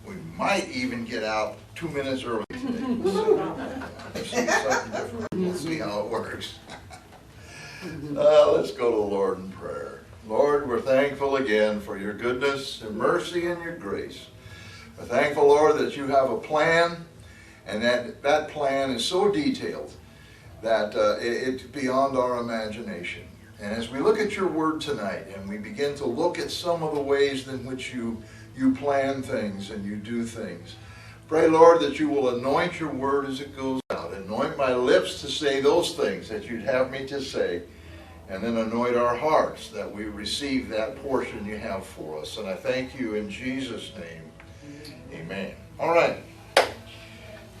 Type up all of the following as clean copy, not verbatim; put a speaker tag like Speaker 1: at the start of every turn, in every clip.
Speaker 1: we might even get out 2 minutes early today. We'll see something different. We'll see how it works. Let's go to the Lord in prayer. Lord, we're thankful again for your goodness and mercy and your grace. We're thankful, Lord, that you have a plan, and that plan is so detailed that it's beyond our imagination. And as we look at your word tonight and we begin to look at some of the ways in which you plan things and you do things, pray, Lord, that you will anoint your word as it goes out. Anoint my lips to say those things that you'd have me to say, and then anoint our hearts that we receive that portion you have for us. And I thank you in Jesus' name. Amen. All right.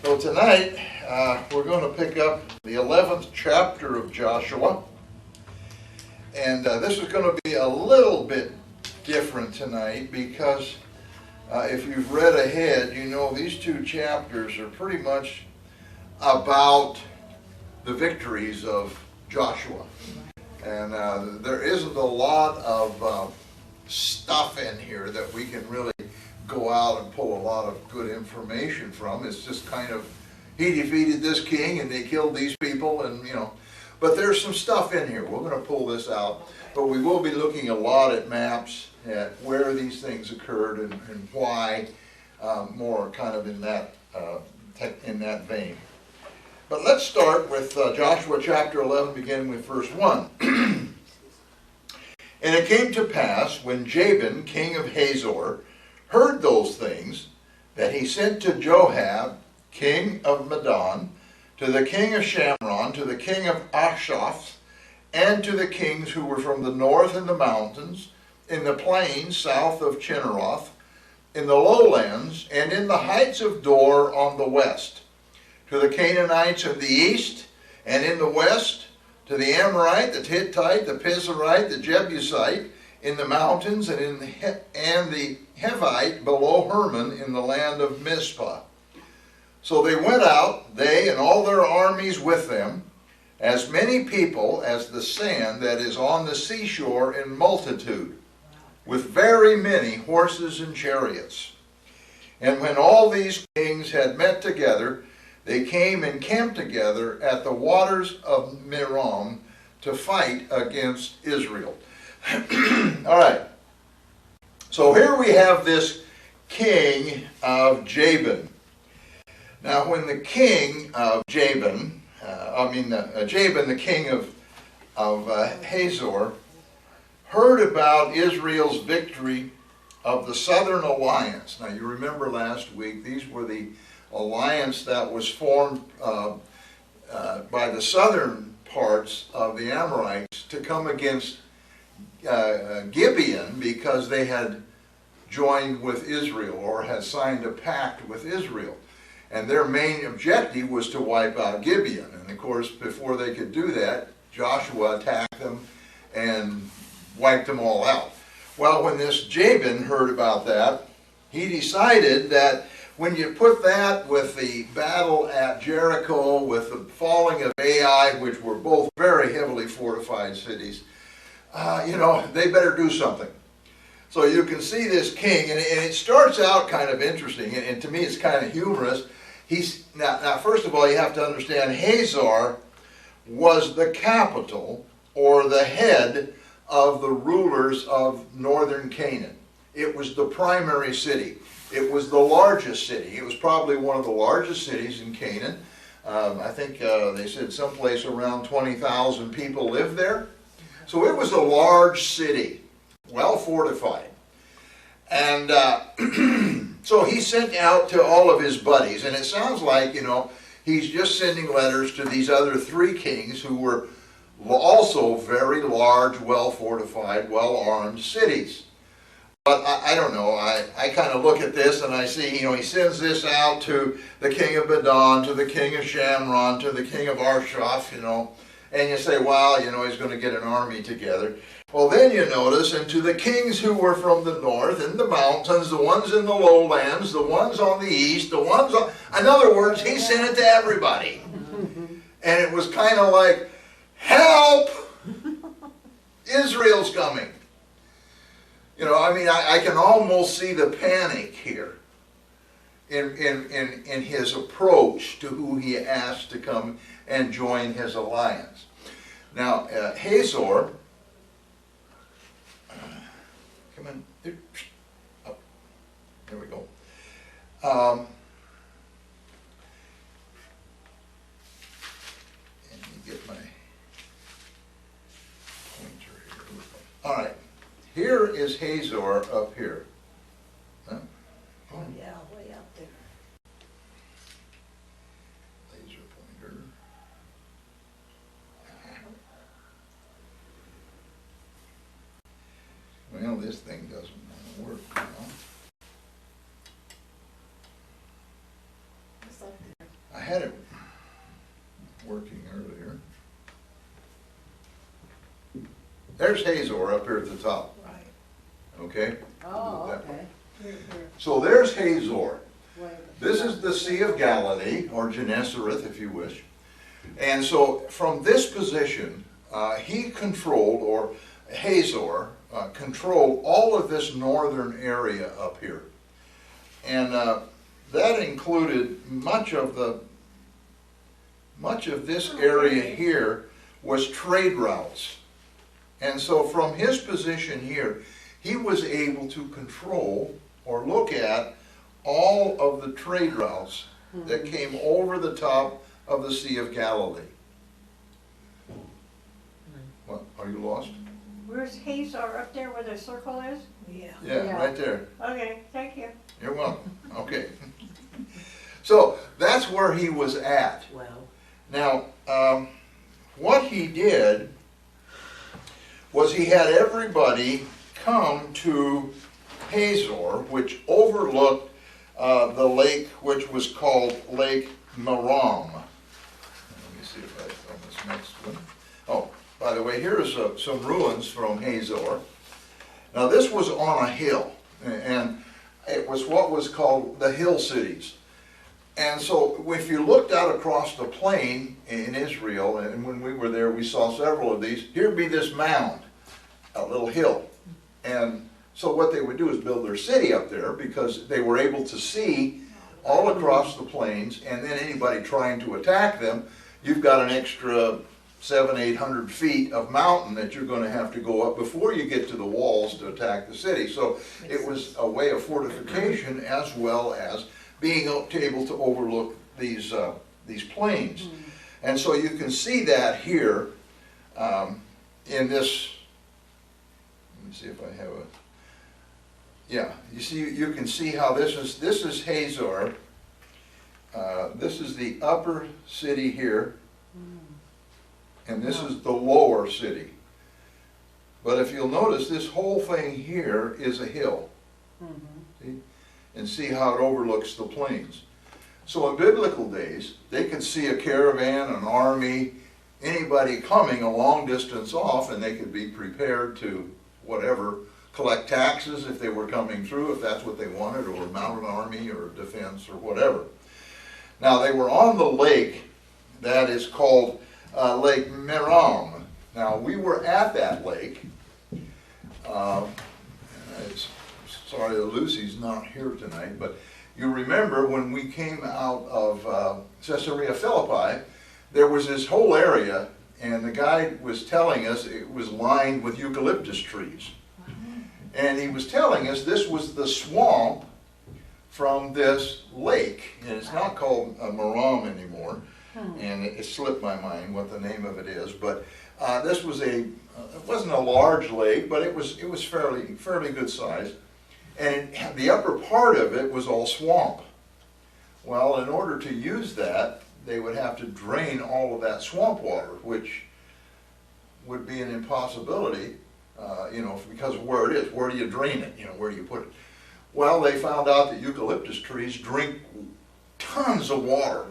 Speaker 1: So tonight, we're going to pick up the 11th chapter of Joshua. And this is going to be a little bit different tonight because if you've read ahead, you know these two chapters are pretty much about the victories of Joshua. And there isn't a lot of stuff in here that we can really go out and pull a lot of good information from. It's just kind of, he defeated this king and they killed these people, and you know. But there's some stuff in here. We're going to pull this out. But we will be looking a lot at maps, at where these things occurred and why, more kind of in that vein. But let's start with Joshua chapter 11, beginning with verse 1. And it came to pass, when Jabin, king of Hazor, heard those things, that he sent to Joab, king of Madon, to the king of Shamron, to the king of Ashaph, and to the kings who were from the north in the mountains, in the plains south of Chinneroth, in the lowlands, and in the heights of Dor on the west, to the Canaanites of the east, and in the west, to the Amorite, the Hittite, the Pizarite, the Jebusite, in the mountains, and the Hivite below Hermon, in the land of Mizpah. So they went out, they and all their armies with them, as many people as the sand that is on the seashore in multitude, with very many horses and chariots. And when all these kings had met together, they came and camped together at the waters of Merom to fight against Israel. All right. So here we have this king of Jabin. Now when the king of Jabin, Jabin, the king of Hazor, heard about Israel's victory of the Southern Alliance. Now you remember last week, these were the alliance that was formed by the southern parts of the Amorites to come against Gibeon, because they had joined with Israel or had signed a pact with Israel. And their main objective was to wipe out Gibeon. And of course, before they could do that, Joshua attacked them and wiped them all out. Well, when this Jabin heard about that, he decided that when you put that with the battle at Jericho, with the falling of Ai, which were both very heavily fortified cities, they better do something. So you can see this king, and it starts out kind of interesting, and to me it's kind of humorous. Now, first of all, you have to understand, Hazor was the capital, or the head of the rulers of northern Canaan. It was the primary city. It was the largest city. It was probably one of the largest cities in Canaan. I think they said someplace around 20,000 people lived there. So it was a large city, well fortified. And so he sent out to all of his buddies, and it sounds like, he's just sending letters to these other three kings who were also very large, well fortified, well armed cities. But I don't know, I kind of look at this and I see, he sends this out to the king of Madon, to the king of Shamron, to the king of Ashaph, and you say, wow, he's going to get an army together. Well, then you notice, and to the kings who were from the north, in the mountains, the ones in the lowlands, the ones on the east, the ones on... In other words, he sent it to everybody. And it was kind of like, help! Israel's coming. You know, I mean, I can almost see the panic here in his approach to who he asked to come and join his alliance. Now, Hazor, come on, oh, there we go. Let me get my pointer here. All right, here is Hazor up here. Huh?
Speaker 2: Oh, yeah, way up there.
Speaker 1: Laser pointer. Well, this thing doesn't want to work now.
Speaker 2: It's up there.
Speaker 1: I had it working earlier. There's Hazor up here at the top,
Speaker 2: Right.
Speaker 1: okay?
Speaker 2: Oh,
Speaker 1: That
Speaker 2: okay. Here, here.
Speaker 1: So there's Hazor.
Speaker 2: Way
Speaker 1: This is the Sea of Galilee, or Gennesareth if you wish. And so from this position, he controlled, or Hazor, controlled all of this northern area up here. And that included much of this area here was trade routes. And so from his position here, he was able to control or look at all of the trade routes that came over the top of the Sea of Galilee. What, are you lost?
Speaker 3: Where's Hazor, up there where the circle is?
Speaker 2: Yeah.
Speaker 1: Yeah,
Speaker 2: Yeah.
Speaker 1: right there.
Speaker 3: Okay, thank you.
Speaker 1: You're welcome. Okay. So that's where he was at.
Speaker 2: Well,
Speaker 1: Now, what he did was he had everybody come to Hazor, which overlooked the lake, which was called Lake Merom. Let me see if I found this next one. Oh, by the way, here's some ruins from Hazor. Now, this was on a hill, and it was what was called the hill cities. And so if you looked out across the plain in Israel, and when we were there, we saw several of these, here'd be this mound, a little hill. And so what they would do is build their city up there because they were able to see all across the plains, and then anybody trying to attack them, you've got an extra 700-800 feet of mountain that you're going to have to go up before you get to the walls to attack the city. So it was a way of fortification as well as being able to overlook these plains. And so you can see that here in this, let me see if I have a, yeah, you can see how this is Hazor. This is the upper city here, and this is the lower city. But if you'll notice, this whole thing here is a hill. See? And see how it overlooks the plains. So in biblical days, they could see a caravan, an army, anybody coming a long distance off, and they could be prepared to whatever, collect taxes if they were coming through, if that's what they wanted, or mount an army or defense or whatever. Now they were on the lake that is called Lake Merom. Now we were at that lake. Sorry that Lucy's not here tonight, but you remember when we came out of Caesarea Philippi, there was this whole area, and the guide was telling us it was lined with eucalyptus trees. And he was telling us this was the swamp from this lake, and it's not called Merom anymore, and it slipped my mind what the name of it is, but this was it wasn't a large lake, but it was fairly good size. And the upper part of it was all swamp. Well, in order to use that, they would have to drain all of that swamp water, which would be an impossibility, because of where it is. Where do you drain it? Where do you put it? Well, they found out that eucalyptus trees drink tons of water.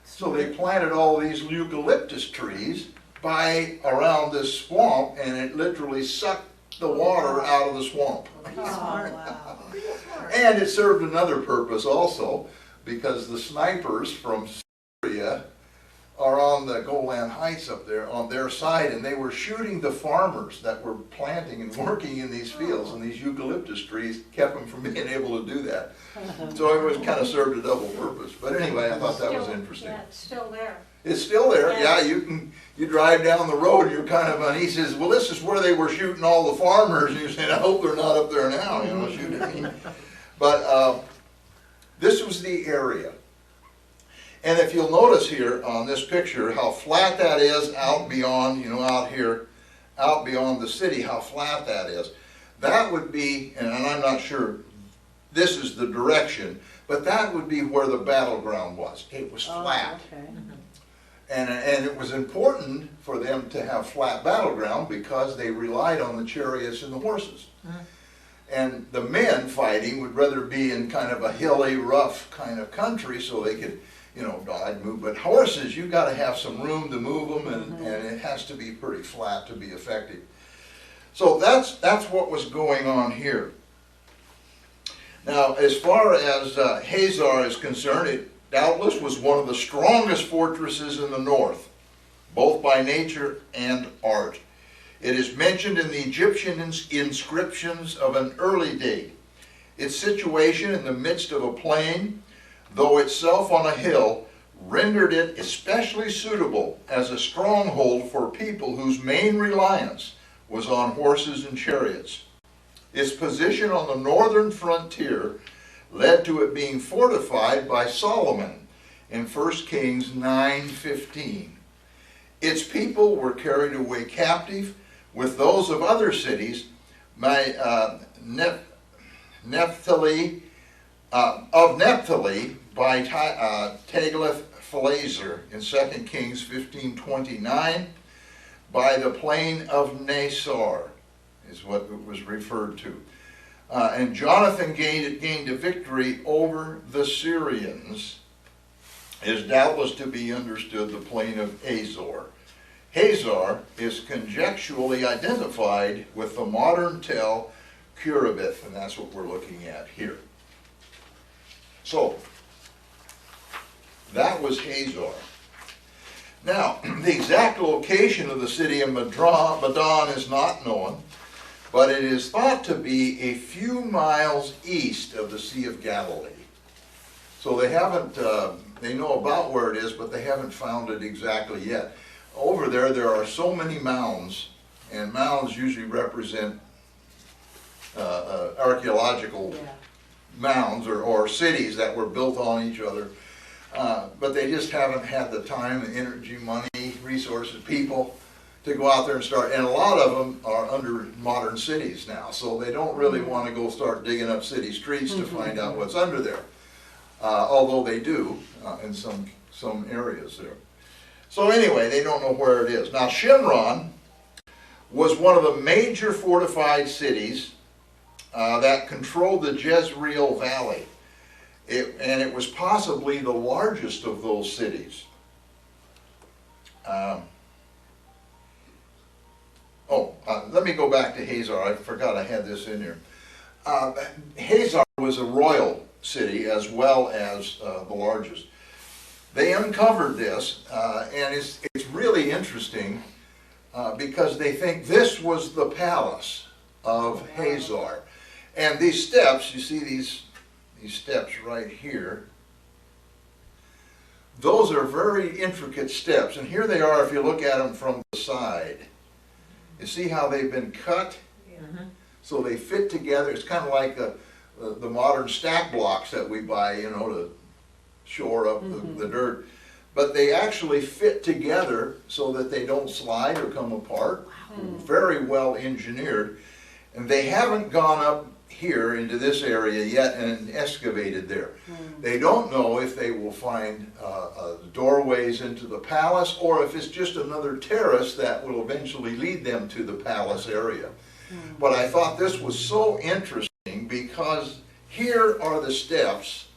Speaker 1: So they planted all these eucalyptus trees around this swamp, and it literally sucked the water out of the swamp.
Speaker 2: wow.
Speaker 1: And it served another purpose also, because the snipers from Syria are on the Golan Heights up there on their side, and they were shooting the farmers that were planting and working in these fields, and these eucalyptus trees kept them from being able to do that. So it was kind of served a double purpose. But anyway, I thought that was interesting.
Speaker 3: Yeah, it's still there.
Speaker 1: It's still there,
Speaker 3: Yeah.
Speaker 1: yeah, you drive down the road, you're kind of, and he says, well, this is where they were shooting all the farmers, and you're saying, I hope they're not up there now, you know, shooting me. But this was the area. And if you'll notice here on this picture, how flat that is out beyond, you know, out here, out beyond the city, how flat that is. That would be, and I'm not sure this is the direction, but that would be where the battleground was. It was flat.
Speaker 4: Okay.
Speaker 1: And it was important for them to have flat battleground because they relied on the chariots and the horses. And the men fighting would rather be in kind of a hilly, rough kind of country so they could, you know, dodge, move. But horses, you've got to have some room to move them, and it has to be pretty flat to be effective. So that's what was going on here. Now, as far as Hazor is concerned, it doubtless was one of the strongest fortresses in the north, both by nature and art. It is mentioned in the Egyptian inscriptions of an early date. Its situation in the midst of a plain, though itself on a hill, rendered it especially suitable as a stronghold for people whose main reliance was on horses and chariots. Its position on the northern frontier led to it being fortified by Solomon in 1 Kings 9:15. Its people were carried away captive with those of other cities by Naphtali by Tiglath-Pileser in 2 Kings 15:29, by the plain of Nasar is what it was referred to. And Jonathan gained a victory over the Syrians, is doubtless to be understood the plain of Hazor. Hazor is conjecturally identified with the modern Tel Kurabith, and that's what we're looking at here. So, that was Hazor. Now, the exact location of the city of Madon is not known, but it is thought to be a few miles east of the Sea of Galilee. So they haven't, they know about where it is, but they haven't found it exactly yet. Over there are so many mounds, and mounds usually represent archaeological mounds or cities that were built on each other. But they just haven't had the time, the energy, money, resources, people to go out there and start. And a lot of them are under modern cities now, so they don't really want to go start digging up city streets to find out what's under there. Although they do in some areas there. So anyway, they don't know where it is. Now Shimron was one of the major fortified cities that controlled the Jezreel Valley. And it was possibly the largest of those cities. Let me go back to Hazor. I forgot I had this in here. Hazor was a royal city as well as the largest. They uncovered this, and it's really interesting because they think this was the palace of Hazor. And these steps, you see these steps right here, those are very intricate steps, and here they are if you look at them from the side. You see how they've been cut? So they fit together. It's kind of like the modern stack blocks that we buy, you know, to shore up the dirt. But they actually fit together so that they don't slide or come apart. Very well engineered. And they haven't gone up here into this area yet and excavated there. They don't know if they will find doorways into the palace or if it's just another terrace that will eventually lead them to the palace area. But I thought this was so interesting because here are the steps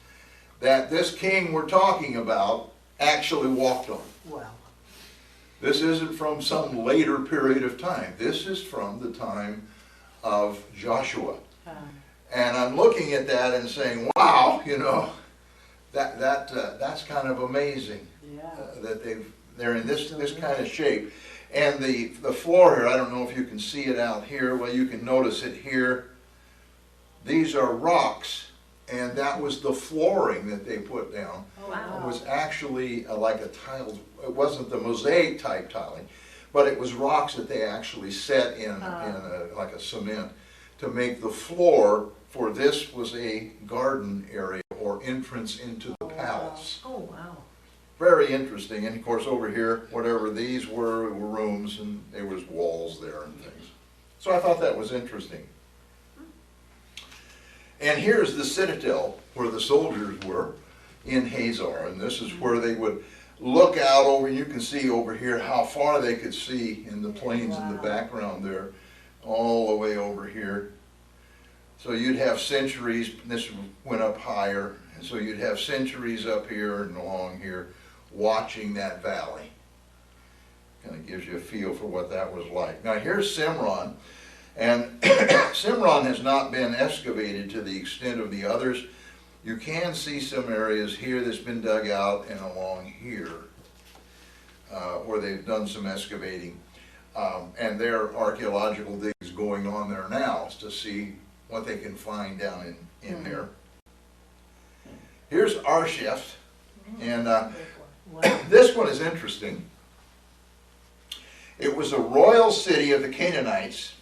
Speaker 1: that this king we're talking about actually walked on.
Speaker 4: Wow.
Speaker 1: This isn't from some later period of time. This is from the time of Joshua. And I'm looking at that and saying, wow, you know, that's kind of amazing.
Speaker 4: Yeah.
Speaker 1: That They're in this kind of shape. And the floor here, I don't know if you can see it out here. Well, you can notice it here. These are rocks, and that was the flooring that they put down.
Speaker 2: Oh,
Speaker 1: It
Speaker 2: wow.
Speaker 1: was actually like a tiled, it wasn't the mosaic type tiling, but it was rocks that they actually set in like a cement to make the floor for this was a garden area or entrance into the palace.
Speaker 2: Oh, wow.
Speaker 1: Very interesting. And of course over here, whatever these were rooms, and there was walls there and things. So I thought that was interesting. And here's the citadel where the soldiers were in Hazor, and this is where they would look out over. You can see over here how far they could see in the plains in the
Speaker 2: Wow.
Speaker 1: background there, all the way over here. So you'd have sentries, this went up higher, and so you'd have sentries up here and along here watching that valley. Kind of gives you a feel for what that was like. Now here's Simron, and Simron has not been excavated to the extent of the others. You can see some areas here that's been dug out and along here where they've done some excavating. And there are archaeological digs going on there now to see what they can find down in there. Here's Arsheft, and
Speaker 2: Wow.
Speaker 1: this one is interesting. It was a royal city of the Canaanites,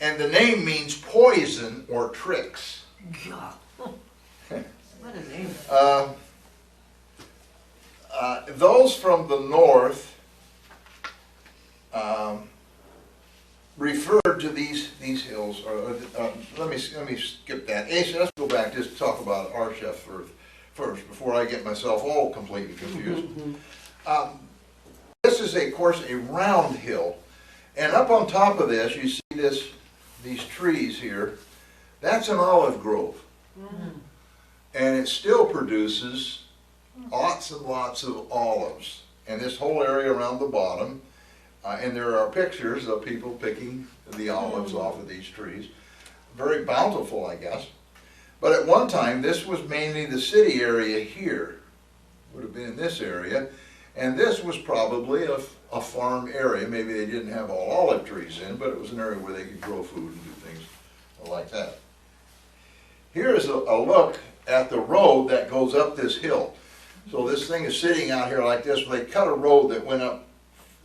Speaker 1: and the name means poison or tricks.
Speaker 2: God. What a name.
Speaker 1: Those from the north referred to these hills. Let me skip that. Let's go back just to talk about Arshef first before I get myself all completely confused. This is, of course, a round hill, and up on top of this, you see these trees here. That's an olive grove, and it still produces lots and lots of olives. And this whole area around the bottom, and there are pictures of people picking the olives off of these trees. Very bountiful, I guess. But at one time, this was mainly the city area here. Would have been in this area. And this was probably a farm area. Maybe they didn't have all olive trees in, but it was an area where they could grow food and do things like that. Here is a look at the road that goes up this hill. So this thing is sitting out here like this. They cut a road that went up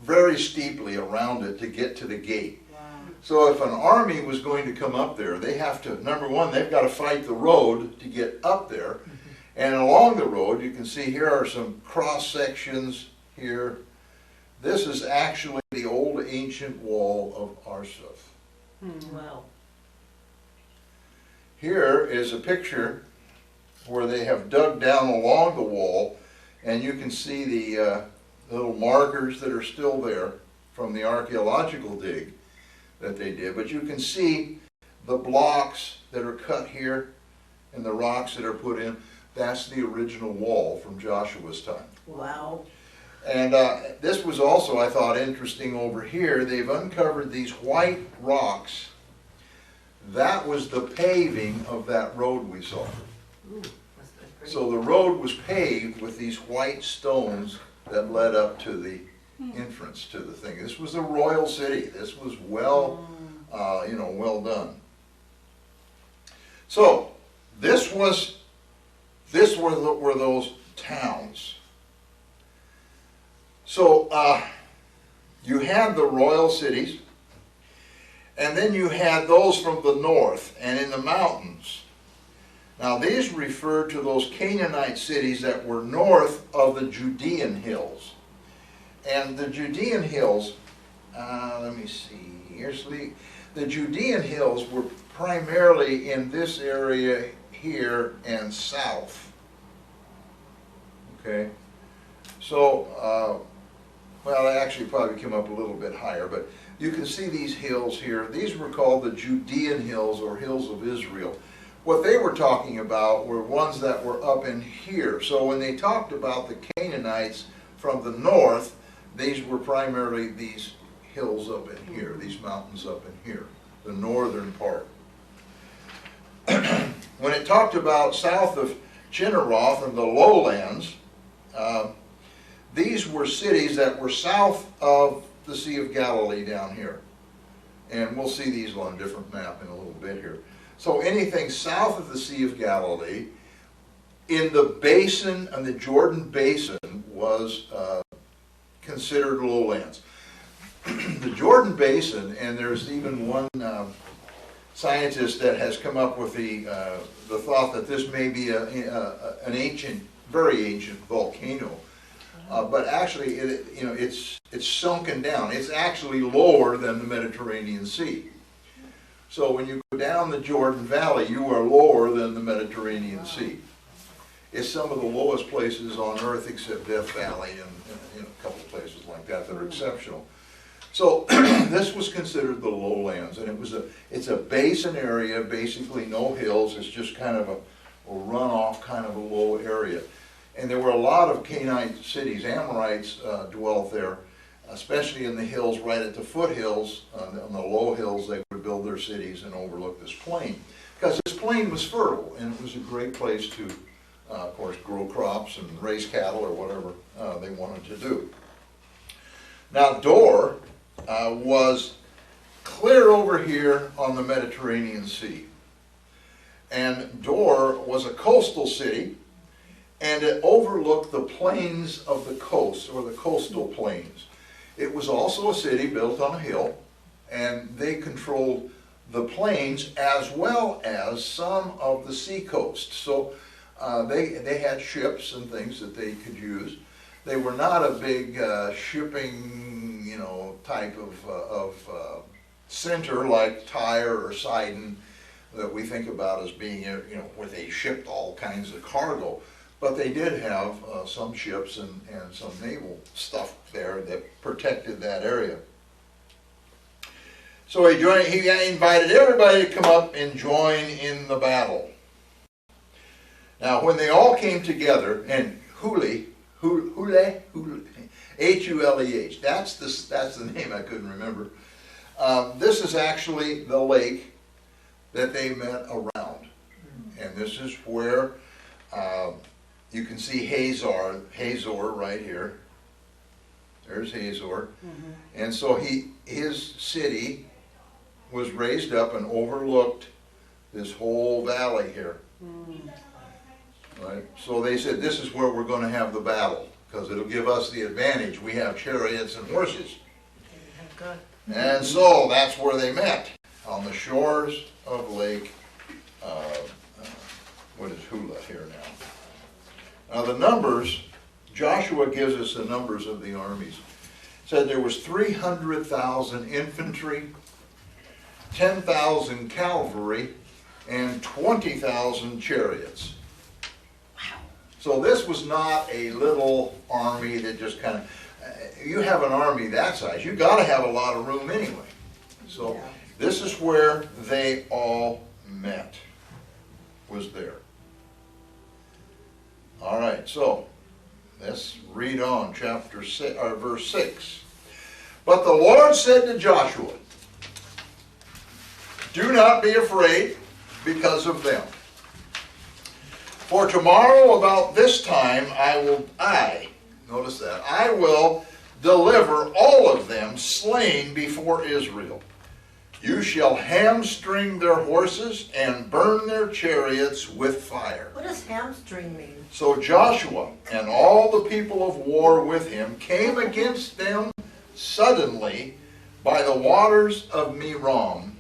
Speaker 1: very steeply around it to get to the gate.
Speaker 2: Wow.
Speaker 1: So if an army was going to come up there, they have to, number one, they've got to fight the road to get up there. And along the road, you can see here are some cross sections here. This is actually the old ancient wall of Arsuf.
Speaker 2: Wow.
Speaker 1: Here is a picture where they have dug down along the wall, and you can see the little markers that are still there from the archaeological dig that they did. But you can see the blocks that are cut here and the rocks that are put in. That's the original wall from Joshua's time.
Speaker 2: Wow.
Speaker 1: And this was also, I thought, interesting over here. They've uncovered these white rocks. That was the paving of that road we saw.
Speaker 2: Ooh, must have been pretty.
Speaker 1: So the road was paved with these white stones that led up to the entrance to the thing. This was a royal city. This was well done. So this were those towns. So you had the royal cities, and then you had those from the north and in the mountains. Now these refer to those Canaanite cities that were north of the Judean hills. And the Judean hills, let me see, the Judean hills were primarily in this area here and south. Okay, so, well, they actually probably came up a little bit higher, but you can see these hills here. These were called the Judean hills or hills of Israel. What they were talking about were ones that were up in here. So when they talked about the Canaanites from the north, these were primarily these hills up in here, these mountains up in here, the northern part. When it talked about south of Chinneroth and the lowlands, these were cities that were south of the Sea of Galilee down here. And we'll see these on a different map in a little bit here. So anything south of the Sea of Galilee, in the basin, and the Jordan Basin was considered lowlands. The Jordan Basin, and there's even one scientist that has come up with the thought that this may be an ancient, very ancient volcano. But actually, it's sunken down. It's actually lower than the Mediterranean Sea. So when you go down the Jordan Valley, you are lower than the Mediterranean Sea. It's some of the lowest places on earth except Death Valley and a couple of places like that that are exceptional. So this was considered the lowlands, and it's a basin area, basically no hills. It's just kind of a runoff, kind of a low area. And there were a lot of Canaanite cities. Amorites dwelt there, especially in the hills, right at the foothills. On the low hills, they would build their cities and overlook this plain. Because this plain was fertile, and it was a great place to, of course, grow crops and raise cattle or whatever they wanted to do. Now, Dor was clear over here on the Mediterranean Sea. And Dor was a coastal city, and it overlooked the plains of the coast, or the coastal plains. It was also a city built on a hill, and they controlled the plains as well as some of the sea coast. So they had ships and things that they could use. They were not a big shipping, type of center like Tyre or Sidon that we think about as being, where they shipped all kinds of cargo. But they did have some ships and some naval stuff there that protected that area. So he invited everybody to come up and join in the battle. Now, when they all came together, and Huleh, H-U-L-E-H, that's the name I couldn't remember. This is actually the lake that they met around. And this is where you can see Hazor right here. There's Hazor. And so his city was raised up and overlooked this whole valley here. Right? So they said, this is where we're going to have the battle, because it'll give us the advantage. We have chariots and horses. And so that's where they met, on the shores of Lake, what is Huleh here now. Now the numbers, Joshua gives us the numbers of the armies. It said there was 300,000 infantry, 10,000 cavalry, and 20,000 chariots. So this was not a little army that just kind of, you have an army that size, you've got to have a lot of room anyway. So this is where they all met, was there. All right, so let's read on, chapter 6, or verse 6. But the Lord said to Joshua, do not be afraid because of them. For tomorrow about this time I will deliver all of them slain before Israel. You shall hamstring their horses and burn their chariots with fire.
Speaker 2: What does hamstring mean?
Speaker 1: So Joshua and all the people of war with him came against them suddenly by the waters of Merom,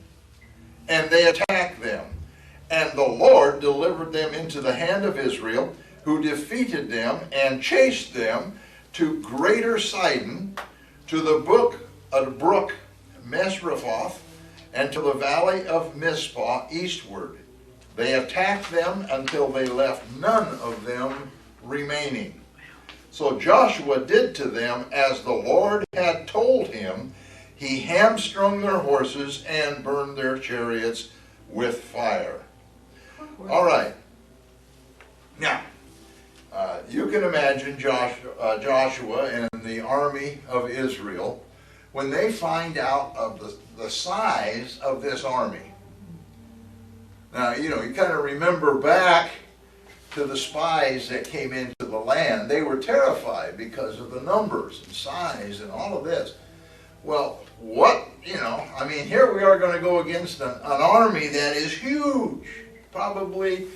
Speaker 1: and they attacked them. And the Lord delivered them into the hand of Israel, who defeated them and chased them to Greater Sidon, to the brook Mesrephoth, and to the valley of Mizpah eastward. They attacked them until they left none of them remaining. So Joshua did to them as the Lord had told him. He hamstrung their horses and burned their chariots with fire. All right. Now, you can imagine Joshua and the army of Israel when they find out of the size of this army. Now, you kind of remember back to the spies that came into the land. They were terrified because of the numbers and size and all of this. Well, I mean, here we are going to go against an army that is huge, probably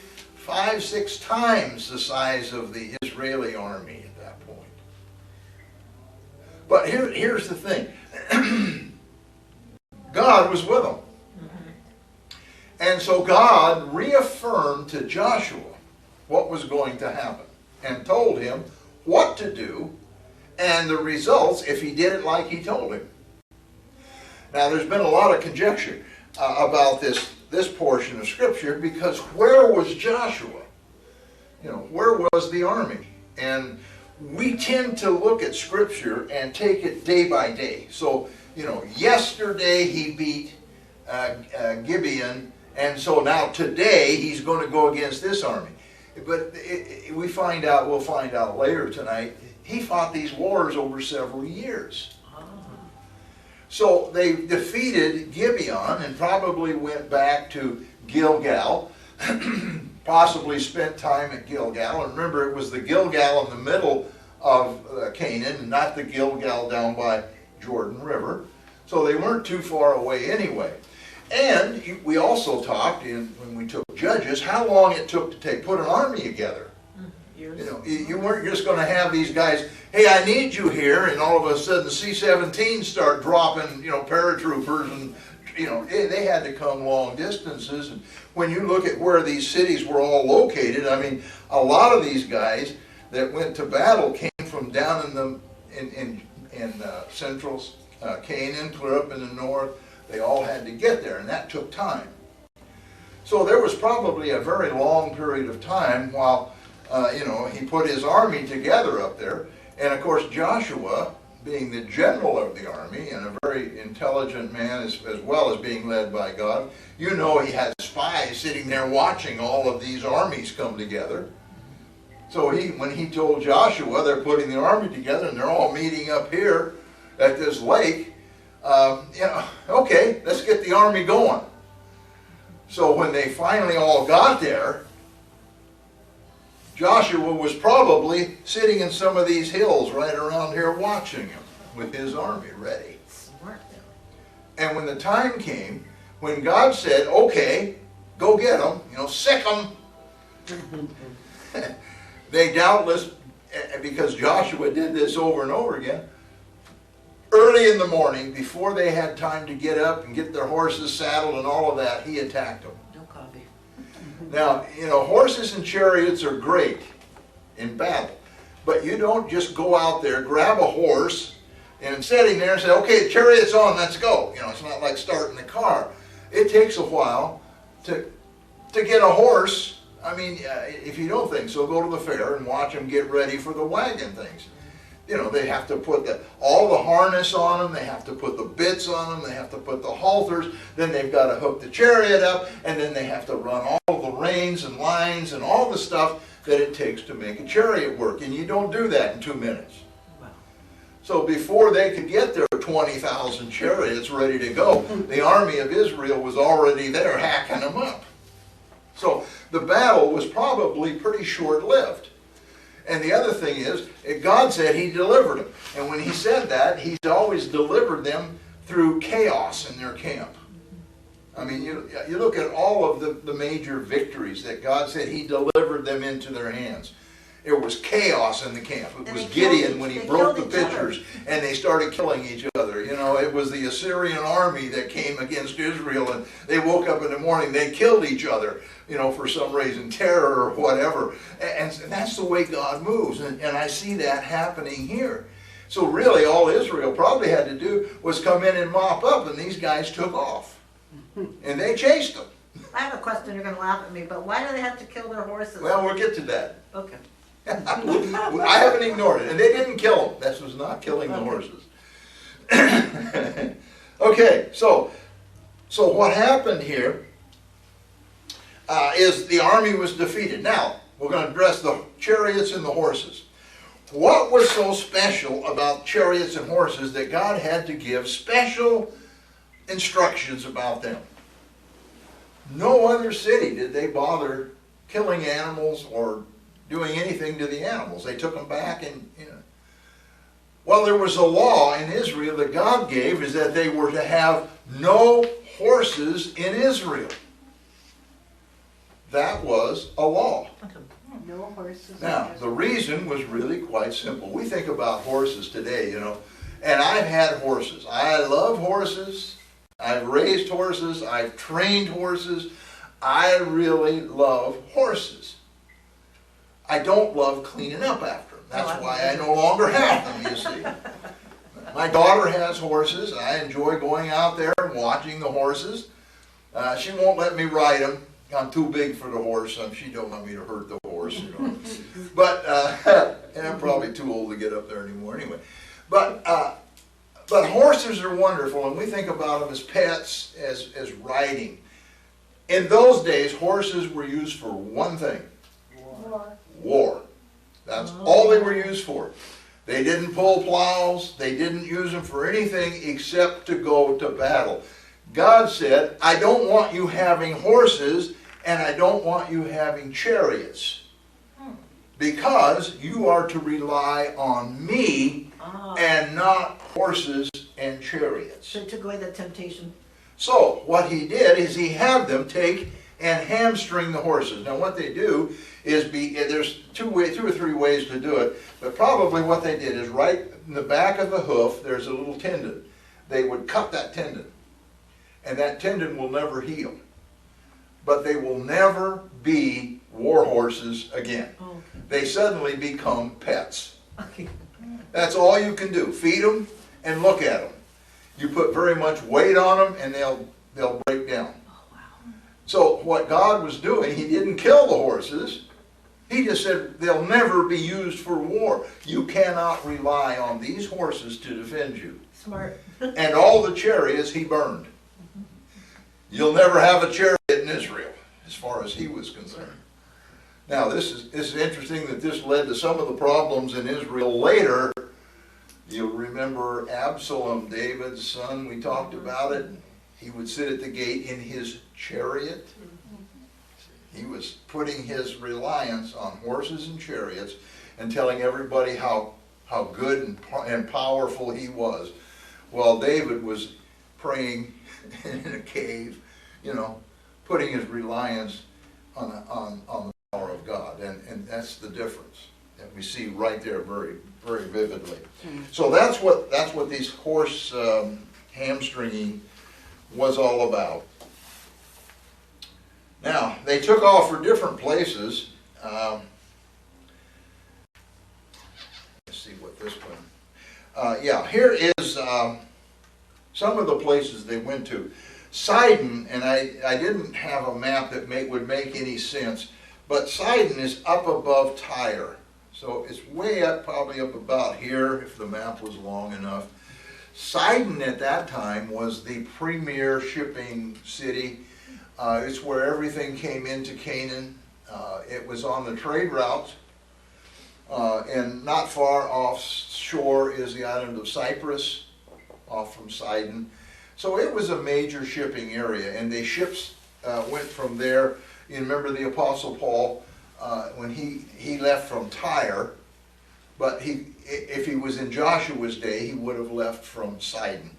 Speaker 1: 5-6 times the size of the Israeli army at that point. But here's the thing. God was with them. And so God reaffirmed to Joshua what was going to happen and told him what to do and the results if he did it like he told him. Now, there's been a lot of conjecture about this portion of Scripture, because where was Joshua? Where was the army? And we tend to look at Scripture and take it day by day. So, yesterday he beat Gibeon, and so now today he's going to go against this army. But we'll find out later tonight, he fought these wars over several years. So they defeated Gibeon and probably went back to Gilgal, possibly spent time at Gilgal. And remember, it was the Gilgal in the middle of Canaan, and not the Gilgal down by Jordan River. So they weren't too far away anyway. And we also talked, when we took Judges, how long it took to put an army together.
Speaker 2: Years.
Speaker 1: You weren't just going to have these guys, hey, I need you here, and all of a sudden C-17s start dropping, paratroopers, and they had to come long distances. And when you look at where these cities were all located, I mean, a lot of these guys that went to battle came from down in central Canaan, clear up in the north. They all had to get there, and that took time. So there was probably a very long period of time while he put his army together up there. And of course, Joshua, being the general of the army and a very intelligent man as well as being led by God, he had spies sitting there watching all of these armies come together. So when he told Joshua they're putting the army together and they're all meeting up here at this lake, okay, let's get the army going. So when they finally all got there, Joshua was probably sitting in some of these hills right around here watching him with his army ready.
Speaker 2: Smart.
Speaker 1: And when the time came, when God said, okay, go get them, sick them, they doubtless, because Joshua did this over and over again, early in the morning, before they had time to get up and get their horses saddled and all of that, he attacked them.
Speaker 2: No coffee.
Speaker 1: Now, horses and chariots are great in battle, but you don't just go out there, grab a horse, and sitting there and say, okay, the chariot's on, let's go. It's not like starting the car. It takes a while to get a horse. I mean, if you don't think so, go to the fair and watch them get ready for the wagon things. They have to put all the harness on them, they have to put the bits on them, they have to put the halters, then they've got to hook the chariot up, and then they have to run all the reins and lines and all the stuff that it takes to make a chariot work. And you don't do that in 2 minutes.
Speaker 2: Wow.
Speaker 1: So before they could get their 20,000 chariots ready to go, the army of Israel was already there hacking them up. So the battle was probably pretty short-lived. And the other thing is, God said he delivered them. And when he said that, he's always delivered them through chaos in their camp. I mean, you look at all of the major victories that God said he delivered them into their hands. It was chaos in the camp. It was Gideon when he broke the pitchers and they started killing each other. It was the Assyrian army that came against Israel, and they woke up in the morning, they killed each other, for some reason, terror or whatever. And that's the way God moves. And I see that happening here. So really all Israel probably had to do was come in and mop up, and these guys took off. And they chased them.
Speaker 2: I have a question, you're going to laugh at me, but why do they have to kill their horses?
Speaker 1: Well, we'll get to that.
Speaker 2: Okay.
Speaker 1: I haven't ignored it. And they didn't kill them. This was not killing the horses. Okay, so what happened here is the army was defeated. Now, we're going to address the chariots and the horses. What was so special about chariots and horses that God had to give special instructions about them? No other city did they bother killing animals or doing anything to the animals. They took them back and, Well, there was a law in Israel that God gave, is that they were to have no horses in Israel. That was a law.
Speaker 3: No horses.
Speaker 1: Now, the reason was really quite simple. We think about horses today, and I've had horses. I love horses. I've raised horses. I've trained horses. I really love horses. I don't love cleaning up after them. That's why I no longer have them, you see. My daughter has horses. I enjoy going out there and watching the horses. She won't let me ride them. I'm too big for the horse. She don't want me to hurt the horse, But and I'm probably too old to get up there anymore anyway. But horses are wonderful, and we think about them as pets, as riding. In those days, horses were used for one thing. War. That's all they were used for. They didn't pull plows. They didn't use them for anything except to go to battle. God said, I don't want you having horses, and I don't want you having chariots, because you are to rely on me and not horses and chariots.
Speaker 2: So it took away the temptation.
Speaker 1: So what he did is he had them take and hamstring the horses. Now what they do is, there's two or three ways to do it, but probably what they did is right in the back of the hoof there's a little tendon. They would cut that tendon, and that tendon will never heal. But they will never be war horses again.
Speaker 2: Okay.
Speaker 1: They suddenly become pets.
Speaker 2: Okay.
Speaker 1: That's all you can do. Feed them and look at them. You put very much weight on them and they'll break down.
Speaker 2: Oh, wow.
Speaker 1: So what God was doing, he didn't kill the horses. He just said they'll never be used for war. You cannot rely on these horses to defend you.
Speaker 2: Smart.
Speaker 1: And all the chariots he burned. You'll never have a chariot in Israel, as far as he was concerned. Now this is interesting that this led to some of the problems in Israel later. You'll remember Absalom, David's son, we talked about it. He would sit at the gate in his chariot. He was putting his reliance on horses and chariots and telling everybody how good and powerful he was, while David was praying in a cave, putting his reliance on the power of God. And that's the difference that we see right there very, very vividly. So that's what these horse hamstringing was all about. Now, they took off for different places. Let's see what this one. Here is some of the places they went to. Sidon, and I didn't have a map that would make any sense, but Sidon is up above Tyre. So it's way up, probably up about here, if the map was long enough. Sidon at that time was the premier shipping city. It's where everything came into Canaan. It was on the trade routes. And not far offshore is the island of Cyprus, off from Sidon. So it was a major shipping area, and the ships went from there. You remember the Apostle Paul, when he left from Tyre, but if he was in Joshua's day, he would have left from Sidon.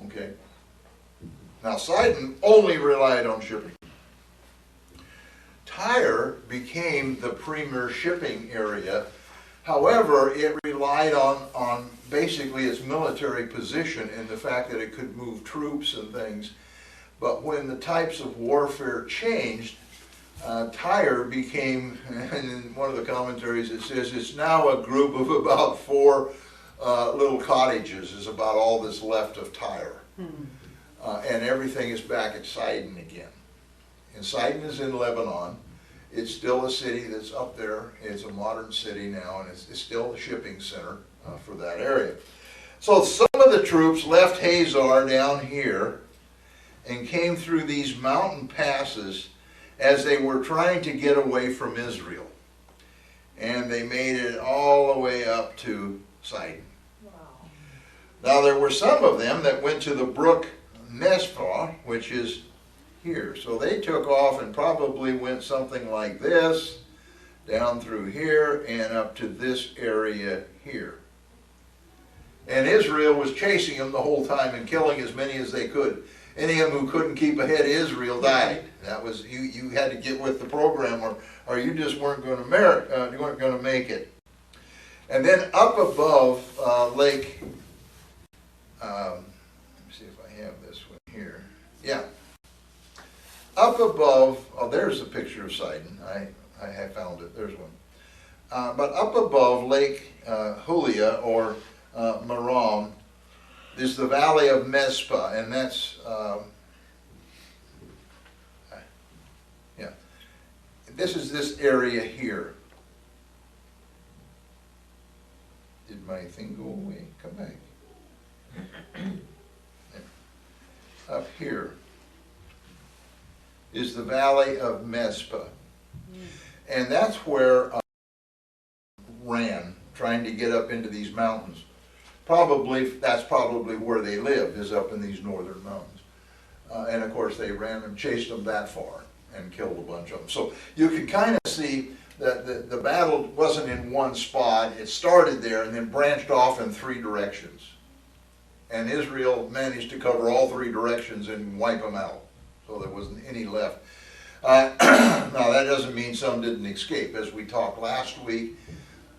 Speaker 1: Okay? Now Sidon only relied on shipping. Tyre became the premier shipping area. However, it relied on basically its military position and the fact that it could move troops and things. But when the types of warfare changed, Tyre became, and in one of the commentaries it says, it's now a group of about 4 little cottages is about all that's left of Tyre. And everything is back at Sidon again. And Sidon is in Lebanon. It's still a city that's up there. It's a modern city now, and it's still a shipping center for that area. So some of the troops left Hazor down here and came through these mountain passes as they were trying to get away from Israel. And they made it all the way up to Sidon.
Speaker 2: Wow.
Speaker 1: Now there were some of them that went to the brook Mizpah, which is here. So they took off and probably went something like this, down through here and up to this area here. And Israel was chasing them the whole time and killing as many as they could. Any of them who couldn't keep ahead of Israel died. That was, you had to get with the program, or you just weren't going to you weren't going to make it. And then up above Lake, let me see if I have this one here. Yeah. Up above, oh, there's a picture of Sidon. I have found it. There's one. But up above Lake Hulia, or Merom, is the valley of Mizpah, and that's, yeah. This is this area here. Did my thing go away? Come back. Up here is the valley of Mizpah. And that's where ran, trying to get up into these mountains. That's probably where they lived, is up in these northern mountains. And of course they ran and chased them that far and killed a bunch of them. So you can kind of see that the battle wasn't in one spot. It started there and then branched off in three directions. And Israel managed to cover all three directions and wipe them out. So there wasn't any left. Now that doesn't mean some didn't escape. As we talked last week,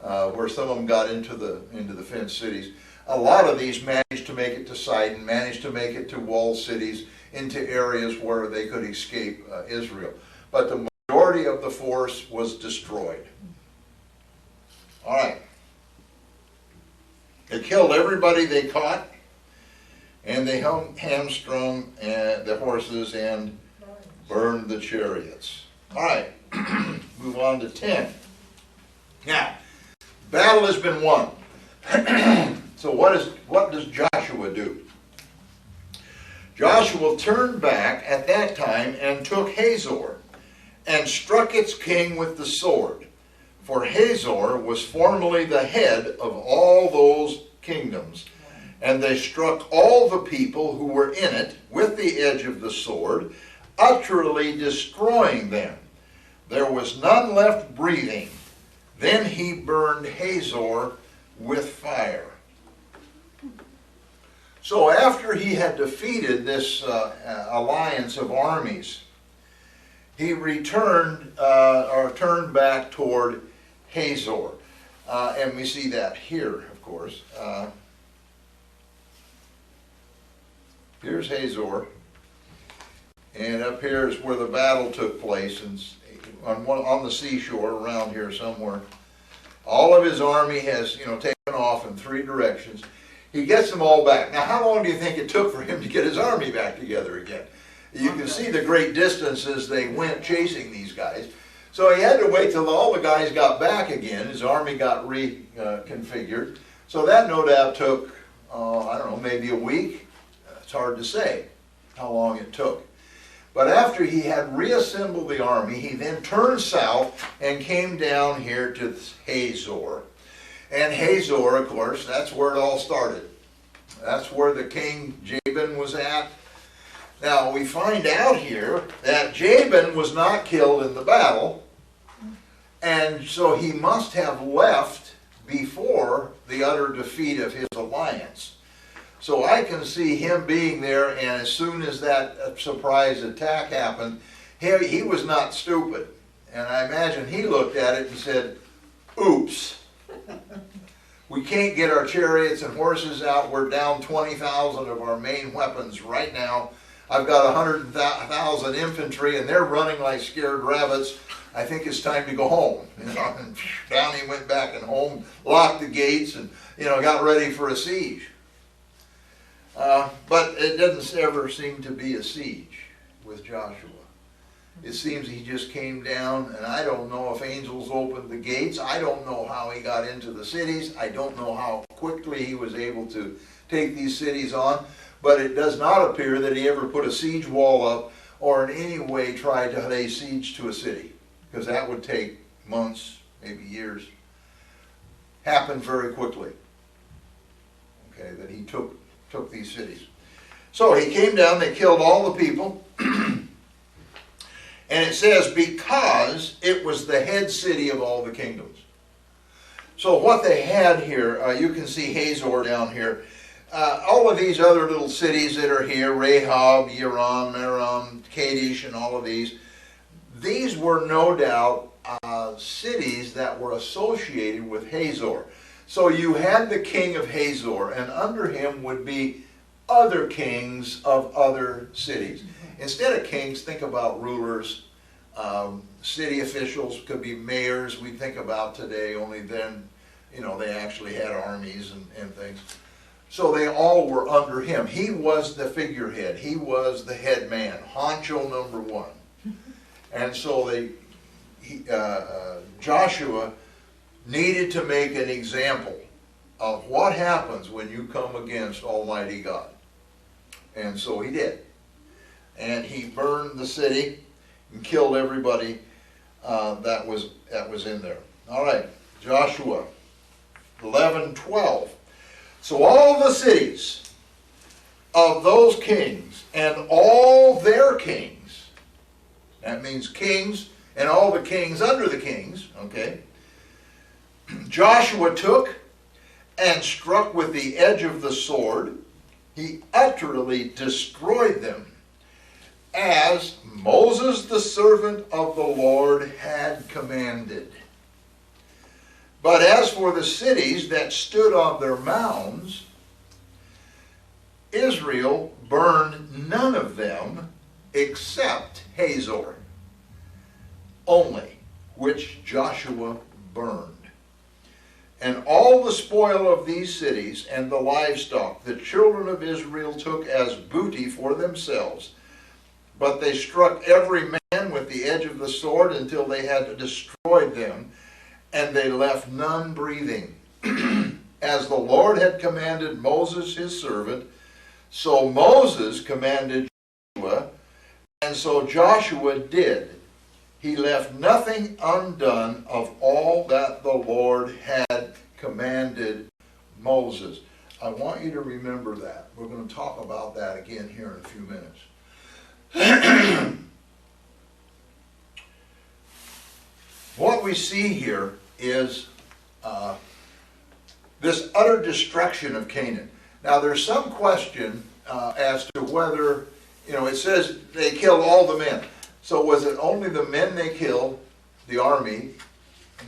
Speaker 1: where some of them got into the fenced cities, a lot of these managed to make it to Sidon, managed to make it to walled cities, into areas where they could escape Israel. But the majority of the force was destroyed. All right. They killed everybody they caught, and they hamstrung the horses and burned the chariots. All right, move on to 10. Now, battle has been won. So what does Joshua do? Joshua turned back at that time and took Hazor and struck its king with the sword. For Hazor was formerly the head of all those kingdoms. And they struck all the people who were in it with the edge of the sword, utterly destroying them. There was none left breathing. Then he burned Hazor with fire. So after he had defeated this alliance of armies, he returned or turned back toward Hazor. And we see that here, of course. Here's Hazor, and up here is where the battle took place, and on the seashore around here somewhere. All of his army has, taken off in three directions. He gets them all back. Now, how long do you think it took for him to get his army back together again? You can see the great distances they went chasing these guys. So he had to wait till all the guys got back again. His army got reconfigured. So that no doubt took, I don't know, maybe a week. It's hard to say how long it took. But after he had reassembled the army, he then turned south and came down here to Hazor. And Hazor, of course, that's where it all started. That's where the king Jabin was at. Now we find out here that Jabin was not killed in the battle, and so he must have left before the utter defeat of his alliance. So I can see him being there, and as soon as that surprise attack happened, he was not stupid. And I imagine he looked at it and said, oops, we can't get our chariots and horses out. We're down 20,000 of our main weapons right now. I've got 100,000 infantry, and they're running like scared rabbits. I think it's time to go home. And down he went back and home, locked the gates, and got ready for a siege. But it doesn't ever seem to be a siege with Joshua. It seems he just came down, and I don't know if angels opened the gates. I don't know how he got into the cities. I don't know how quickly he was able to take these cities on. But it does not appear that he ever put a siege wall up or in any way tried to lay siege to a city, because that would take months, maybe years. Happened very quickly. Okay, that he took these cities. So he came down, they killed all the people, And it says, because it was the head city of all the kingdoms. So what they had here, you can see Hazor down here. All of these other little cities that are here, Rahab, Yaram, Aram, Kadesh, and all of these were no doubt cities that were associated with Hazor. So you had the king of Hazor, and under him would be other kings of other cities. Instead of kings, think about rulers. City officials could be mayors we think about today, only then, you know, they actually had armies and things. So they all were under him. He was the figurehead. He was the head man, honcho number one. And so Joshua needed to make an example of what happens when you come against Almighty God. And so he did. And he burned the city and killed everybody that was in there. All right, Joshua 11:12. So all the cities of those kings and all their kings, that means kings and all the kings under the kings, okay, Joshua took and struck with the edge of the sword. He utterly destroyed them, as Moses the servant of the Lord had commanded. But as for the cities that stood on their mounds, Israel burned none of them except Hazor only, which Joshua burned. And all the spoil of these cities and the livestock the children of Israel took as booty for themselves. But they struck every man with the edge of the sword until they had destroyed them, and they left none breathing. As the Lord had commanded Moses his servant, so Moses commanded Joshua, and so Joshua did. He left nothing undone of all that the Lord had commanded Moses. I want you to remember that. We're going to talk about that again here in a few minutes. What we see here is this utter destruction of Canaan. Now there's some question as to whether, it says they killed all the men. So was it only the men they killed, the army,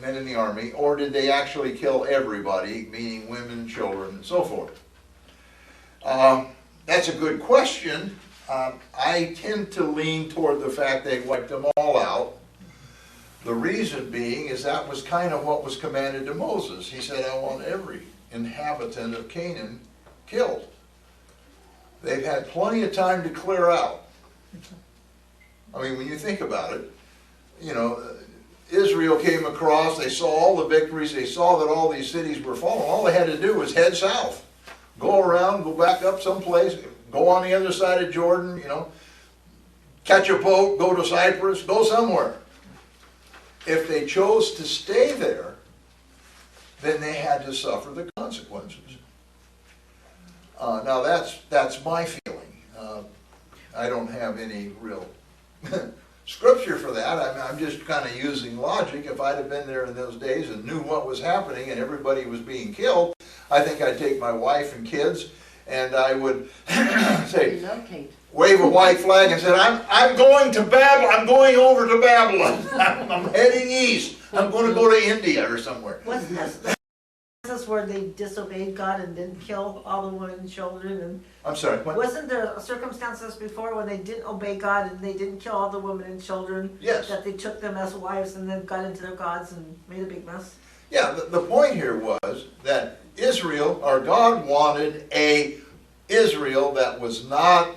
Speaker 1: men in the army, or did they actually kill everybody, meaning women, children, and so forth? That's a good question. I tend to lean toward the fact they wiped them all out. The reason being is that was kind of what was commanded to Moses. He said, I want every inhabitant of Canaan killed. They've had plenty of time to clear out. I mean, when you think about it, Israel came across, they saw all the victories, they saw that all these cities were falling. All they had to do was head south. Go around, go back up someplace, go on the other side of Jordan, catch a boat, go to Cyprus, go somewhere. If they chose to stay there, then they had to suffer the consequences. Now that's my feeling. I don't have any real scripture for that. I'm just kind of using logic. If I'd have been there in those days and knew what was happening and everybody was being killed, I think I'd take my wife and kids and I would say, wave a white flag and said, I'm going to Babylon. I'm going over to Babylon. I'm heading east. I'm going to go to India or somewhere.
Speaker 2: Wasn't this where they disobeyed God and didn't kill all the women and children? And
Speaker 1: I'm sorry, what?
Speaker 2: wasn't there circumstances before when they didn't obey God and they didn't kill all the women and children?
Speaker 1: Yes.
Speaker 2: That they took them as wives and then got into their gods and made a big mess?
Speaker 1: Yeah, the point here was that Israel, or God wanted a Israel that was not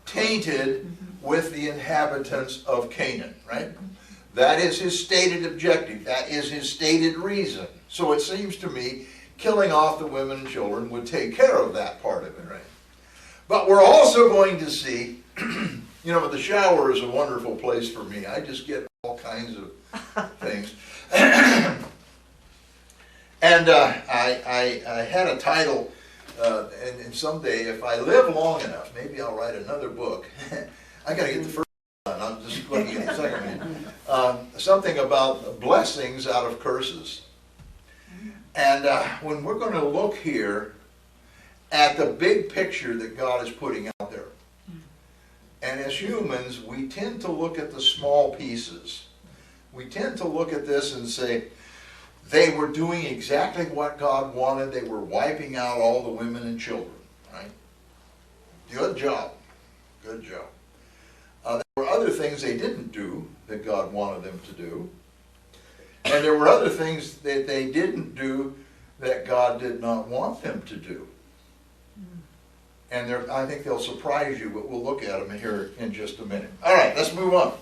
Speaker 1: tainted with the inhabitants of Canaan, right? That is his stated objective. That is his stated reason. So it seems to me killing off the women and children would take care of that part of it, right? But we're also going to see, the shower is a wonderful place for me. I just get all kinds of things. And I had a title, and someday if I live long enough, maybe I'll write another book. I got to get the first one done. just looking at the second one. Something about blessings out of curses. And when we're going to look here at the big picture that God is putting out there, and as humans, we tend to look at the small pieces. We tend to look at this and say, they were doing exactly what God wanted. They were wiping out all the women and children, right? Good job. Good job. There were other things they didn't do that God wanted them to do. And there were other things that they didn't do that God did not want them to do. And I think they'll surprise you, but we'll look at them here in just a minute. All right, let's move on.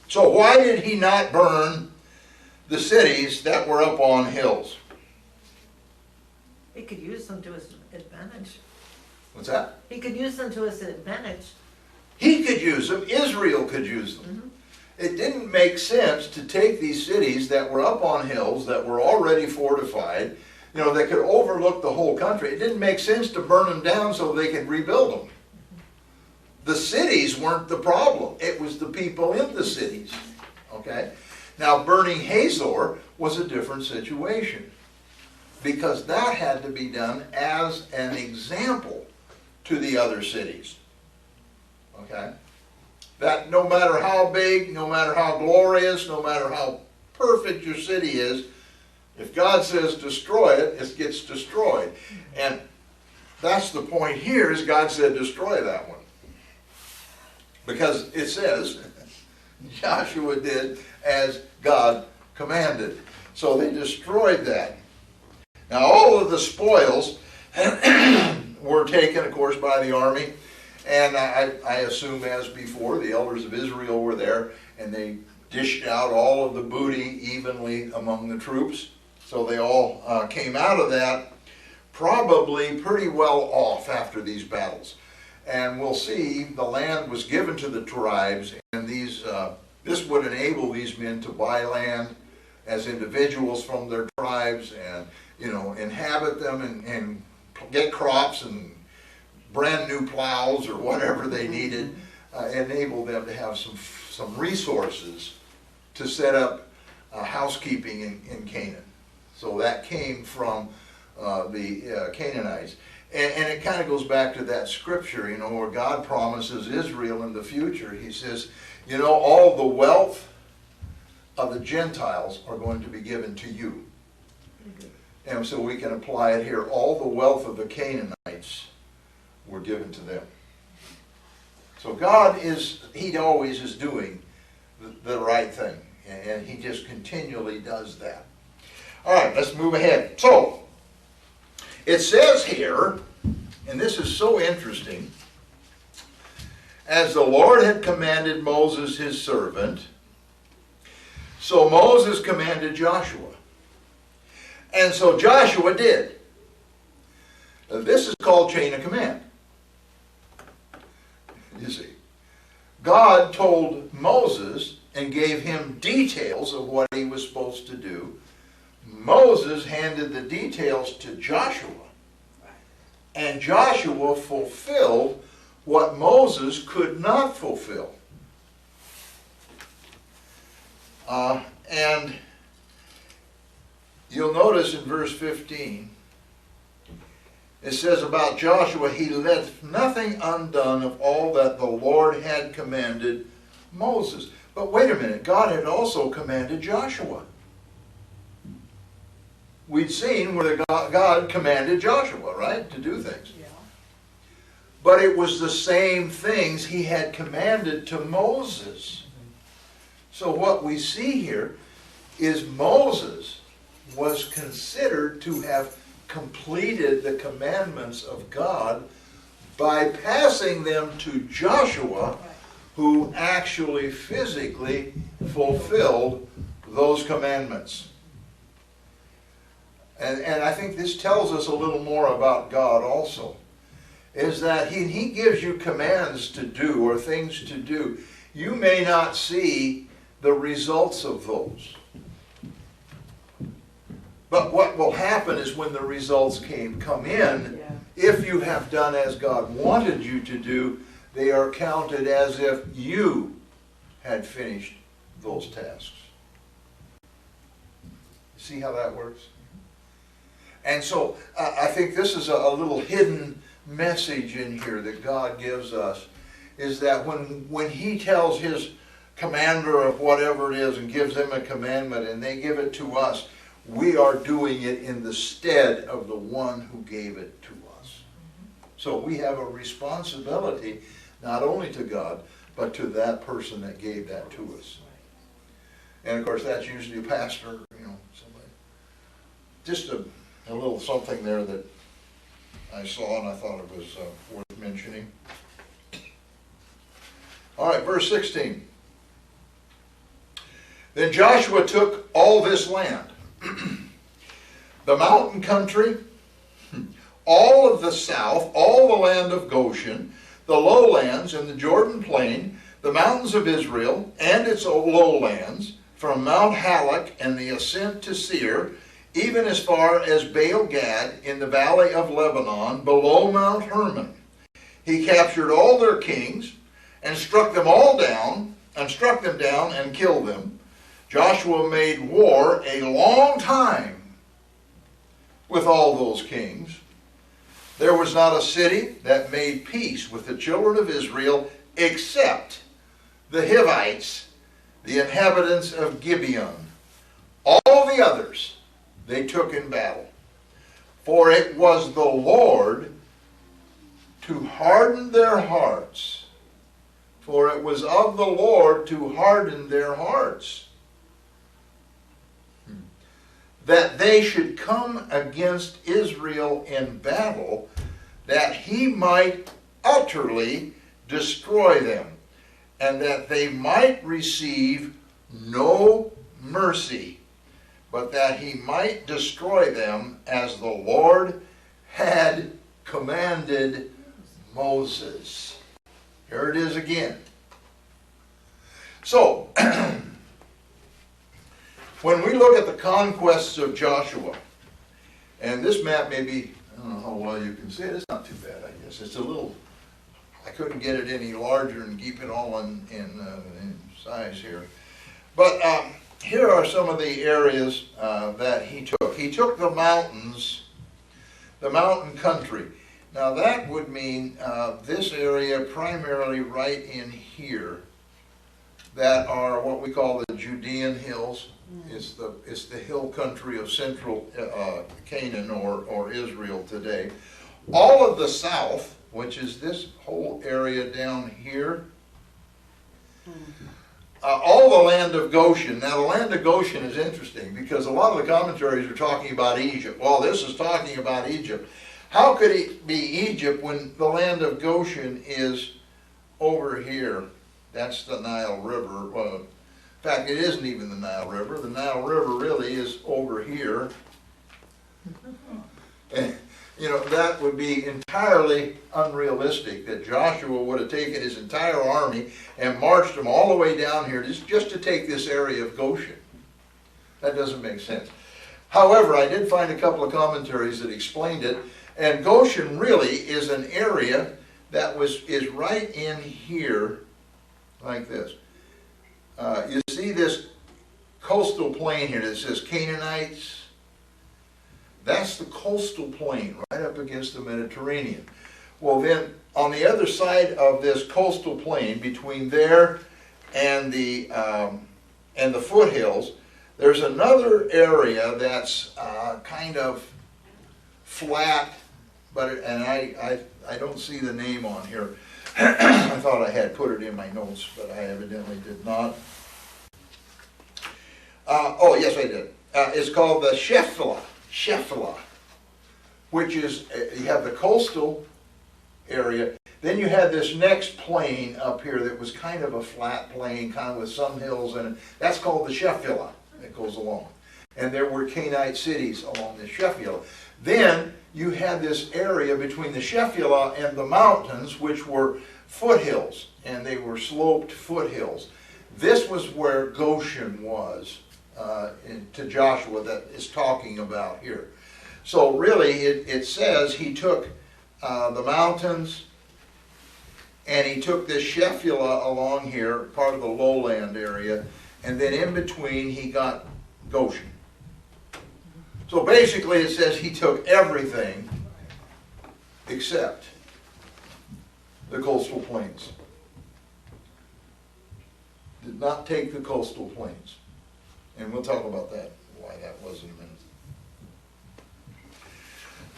Speaker 1: So why did he not burn the cities that were up on hills?
Speaker 2: He could use them to his advantage.
Speaker 1: What's that?
Speaker 2: He could use them to his advantage.
Speaker 1: He could use them. Israel could use them. It didn't make sense to take these cities that were up on hills, that were already fortified, that could overlook the whole country. It didn't make sense to burn them down so they could rebuild them. The cities weren't the problem. It was the people in the cities. Okay? Now, burning Hazor was a different situation, because that had to be done as an example to the other cities. Okay? That no matter how big, no matter how glorious, no matter how perfect your city is, if God says destroy it, it gets destroyed. And that's the point here, is God said destroy that one. Because it says, Joshua did as God commanded. So they destroyed that. Now all of the spoils were taken, of course, by the army. And I assume, as before, the elders of Israel were there, and they dished out all of the booty evenly among the troops. So they all came out of that probably pretty well off after these battles. And we'll see the land was given to the tribes, and this would enable these men to buy land as individuals from their tribes, and inhabit them and get crops and brand new plows or whatever they needed, enable them to have some resources to set up housekeeping in Canaan. So that came from the Canaanites. And it kind of goes back to that scripture, where God promises Israel in the future. He says, all the wealth of the Gentiles are going to be given to you. And so we can apply it here. All the wealth of the Canaanites were given to them. So God he always is doing the right thing. And he just continually does that. All right, let's move ahead. So, it says here, and this is so interesting, as the Lord had commanded Moses his servant, so Moses commanded Joshua. And so Joshua did. Now, this is called chain of command. You see, God told Moses and gave him details of what he was supposed to do. Moses handed the details to Joshua, and Joshua fulfilled what Moses could not fulfill. And you'll notice in verse 15, it says about Joshua, he left nothing undone of all that the Lord had commanded Moses. But wait a minute, God had also commanded Joshua. We'd seen where God commanded Joshua, right, to do things.
Speaker 3: Yeah.
Speaker 1: But it was the same things he had commanded to Moses. So what we see here is Moses was considered to have completed the commandments of God by passing them to Joshua, who actually physically fulfilled those commandments. And I think this tells us a little more about God also, is that he gives you commands to do or things to do. You may not see the results of those. But what will happen is when the results come in, if you have done as God wanted you to do, they are counted as if you had finished those tasks. See how that works? And so I think this is a little hidden message in here that God gives us, is that when He tells His commander of whatever it is and gives them a commandment and they give it to us, we are doing it in the stead of the one who gave it to us. So we have a responsibility not only to God, but to that person that gave that to us. And of course that's usually a pastor, somebody. Just a little something there that I saw and I thought it was worth mentioning. All right, verse 16. Then Joshua took all this land, the mountain country, all of the south, all the land of Goshen, the lowlands and the Jordan plain, the mountains of Israel and its lowlands, from Mount Halak and the ascent to Seir, even as far as Baal Gad in the valley of Lebanon, below Mount Hermon. He captured all their kings and struck them down and killed them. Joshua made war a long time with all those kings. There was not a city that made peace with the children of Israel except the Hivites, the inhabitants of Gibeon. All the others they took in battle. For it was the Lord to harden their hearts. For it was of the Lord to harden their hearts, that they should come against Israel in battle, that He might utterly destroy them, and that they might receive no mercy, but that He might destroy them as the Lord had commanded Moses. Here it is again. So, when we look at the conquests of Joshua, and this map may be, I don't know how well you can see it, it's not too bad, I guess. It's a little, I couldn't get it any larger and keep it all in size here. But here are some of the areas that he took. He took the mountains, the mountain country. Now that would mean this area primarily right in here that are what we call the Judean hills. It's the hill country of central Canaan or Israel today. All of the south, which is this whole area down here, all the land of Goshen. Now the land of Goshen is interesting because a lot of the commentaries are talking about Egypt. Well, this is talking about Egypt. How could it be Egypt when the land of Goshen is over here? That's the Nile River. Well, in fact, it isn't even the Nile River. The Nile River really is over here. And, that would be entirely unrealistic that Joshua would have taken his entire army and marched them all the way down here just to take this area of Goshen. That doesn't make sense. However, I did find a couple of commentaries that explained it, and Goshen really is an area that is right in here, like this. You see this coastal plain here that says Canaanites? That's the coastal plain right up against the Mediterranean. Well then, on the other side of this coastal plain, between there and the foothills, there's another area that's kind of flat, and I don't see the name on here. I thought I had put it in my notes, but I evidently did not. Oh, yes, I did. It's called the Shephelah, which is, you have the coastal area. Then you had this next plain up here that was kind of a flat plain, kind of with some hills in it. That's called the Shephelah that goes along. And there were Canaanite cities along the Shephelah. Then you had this area between the Shephelah and the mountains, which were foothills, and they were sloped foothills. This was where Goshen was to Joshua that is talking about here. So really it says he took the mountains, and he took this Shephelah along here, part of the lowland area, and then in between he got Goshen. So basically it says he took everything except the coastal plains. Did not take the coastal plains. And we'll talk about that, why that was in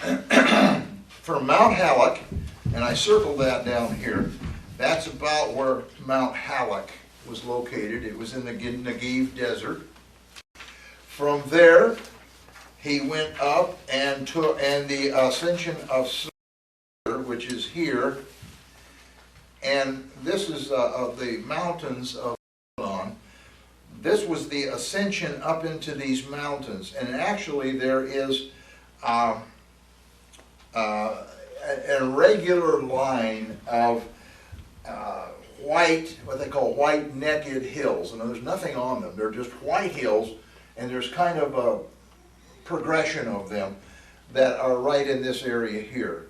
Speaker 1: a minute. From Mount Halak, and I circled that down here, that's about where Mount Halak was located. It was in the Negev desert. From there, he went up and the ascension of Seir, which is here, and this is of the mountains of Lebanon. This was the ascension up into these mountains, and actually there is a regular line of white, what they call white naked hills, and there's nothing on them. They're just white hills, and there's kind of a progression of them that are right in this area here.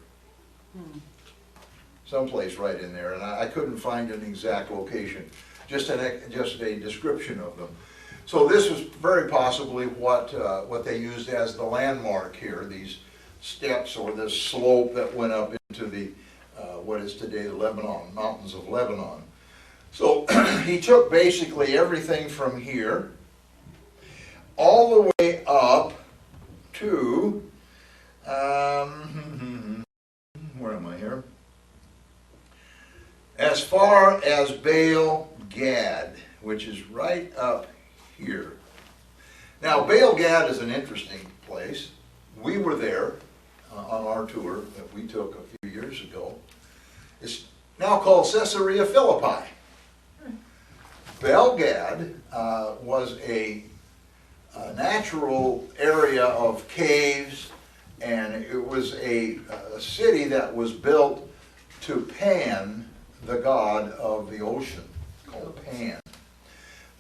Speaker 1: Someplace right in there, and I couldn't find an exact location, just a description of them. So this was very possibly what they used as the landmark here, these steps or this slope that went up into the what is today the Lebanon, mountains of Lebanon. So he took basically everything from here all the way up to, where am I here? As far as Baal Gad, which is right up here. Now Baal Gad is an interesting place. We were there on our tour that we took a few years ago. It's now called Caesarea Philippi. Baal Gad was a natural area of caves, and it was a city that was built to Pan, the god of the ocean, called Pan.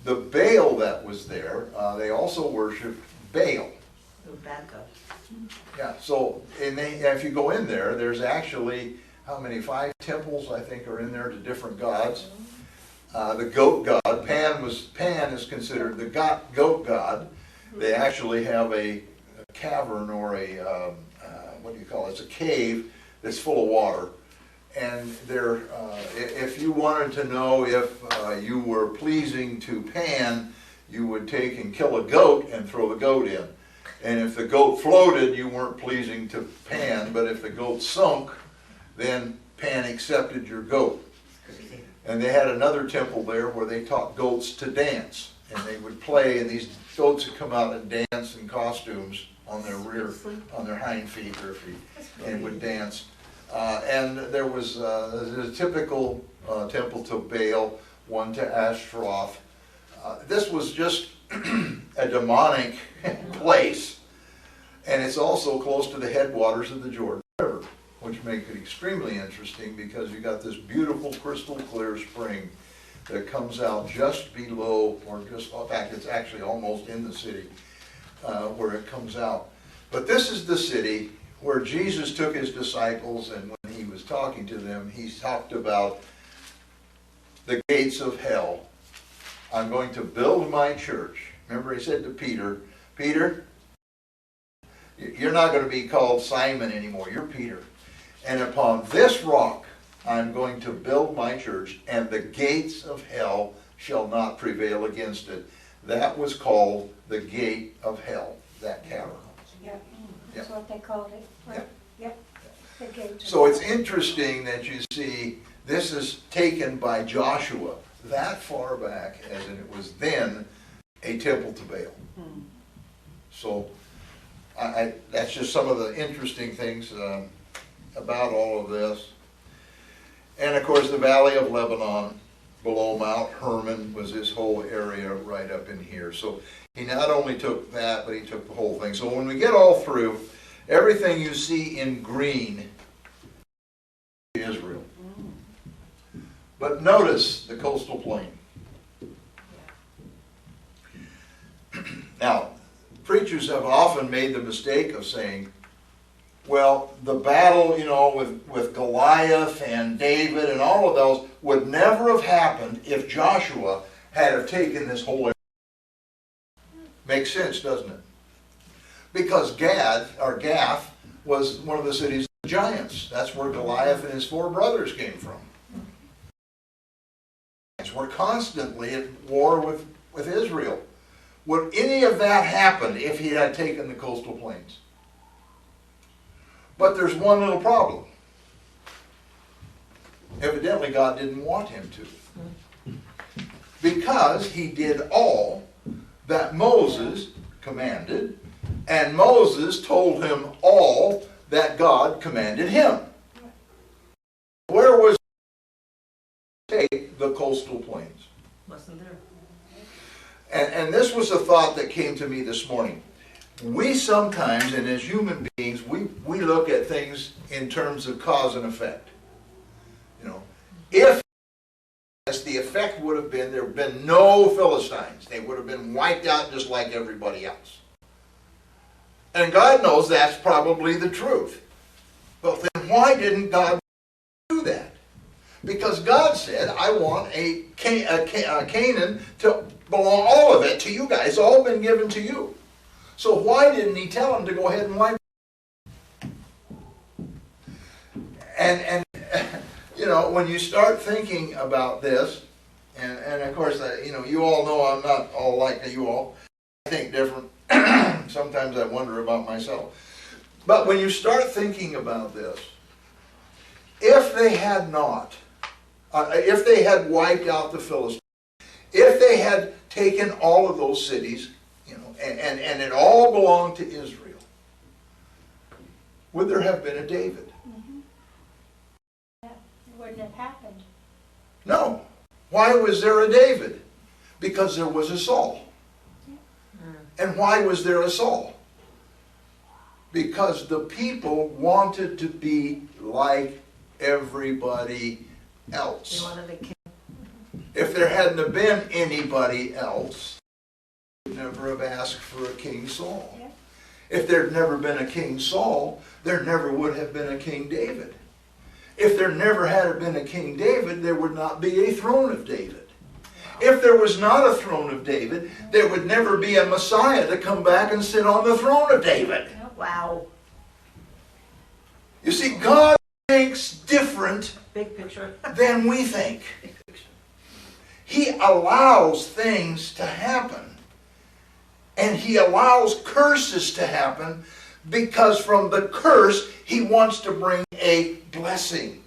Speaker 1: The Baal that was there, they also worshipped Baal.
Speaker 2: The bad guy.
Speaker 1: Yeah, so if you go in there, there's actually, how many, 5 temples I think are in there to different gods. The goat god, Pan is considered the goat god. They actually have a cavern or a, what do you call it, it's a cave that's full of water. And there, if you wanted to know if you were pleasing to Pan, you would take and kill a goat and throw the goat in. And if the goat floated, you weren't pleasing to Pan, but if the goat sunk, then Pan accepted your goat. And they had another temple there where they taught goats to dance. And they would play, and these goats would come out and dance in costumes on their on their hind feet, rear feet, and would dance. And there was a typical temple to Baal, one to Ashtaroth. This was just a demonic place, and it's also close to the headwaters of the Jordan River, which make it extremely interesting because you got this beautiful crystal clear spring that comes out just below, or just, in fact, it's actually almost in the city where it comes out. But this is the city where Jesus took his disciples, and when he was talking to them, he talked about the gates of hell. I'm going to build my church. Remember, he said to Peter, Peter, you're not going to be called Simon anymore. You're Peter. And upon this rock, I'm going to build my church, and the gates of hell shall not prevail against it. That was called the gate of hell, that cavern.
Speaker 3: Yep,
Speaker 1: that's
Speaker 3: what they called it.
Speaker 1: Yep.
Speaker 3: Yep. The gate.
Speaker 1: So it's interesting that you see this is taken by Joshua that far back, as in it was then a temple to Baal. So that's just some of the interesting things about all of this. And of course the Valley of Lebanon below Mount Hermon was this whole area right up in here. So he not only took that, but he took the whole thing. So when we get all through, everything you see in green is Israel. But notice the coastal plain. Now, preachers have often made the mistake of saying, Well, the battle, with Goliath and David and all of those would never have happened if Joshua had have taken this whole area. Makes sense, doesn't it? Because Gath was one of the cities of the giants. That's where Goliath and his 4 brothers came from. We're constantly at war with Israel. Would any of that happen if he had taken the coastal plains? But there's one little problem. Evidently God didn't want him to. Because he did all that Moses commanded, and Moses told him all that God commanded him. Where was he to take the coastal plains?
Speaker 2: Wasn't there?
Speaker 1: And this was a thought that came to me this morning. We sometimes, and as human beings, we look at things in terms of cause and effect. If as the effect would have been, there would have been no Philistines. They would have been wiped out just like everybody else. And God knows that's probably the truth. But then why didn't God do that? Because God said, I want a Canaan to belong, all of it, to you guys. It's all been given to you. So why didn't he tell them to go ahead and wipe it? And when you start thinking about this, and of course, you all know I'm not all like you all. I think different. Sometimes I wonder about myself. But when you start thinking about this, if they had not, if they had wiped out the Philistines, if they had taken all of those cities, and it all belonged to Israel, would there have been a David?
Speaker 3: Yeah, it wouldn't have happened.
Speaker 1: No. Why was there a David? Because there was a Saul. And why was there a Saul? Because the people wanted to be like everybody else.
Speaker 2: They wanted a king.
Speaker 1: If there hadn't have been anybody else, they would never have asked for a King Saul.
Speaker 3: Yeah.
Speaker 1: If there'd never been a King Saul, there never would have been a King David. If there never had been a King David, there would not be a throne of David. If there was not a throne of David, there would never be a Messiah to come back and sit on the throne of David.
Speaker 2: Wow.
Speaker 1: You see, God thinks different
Speaker 2: Big picture.
Speaker 1: than we think. He allows things to happen. And he allows curses to happen because from the curse, he wants to bring a blessing.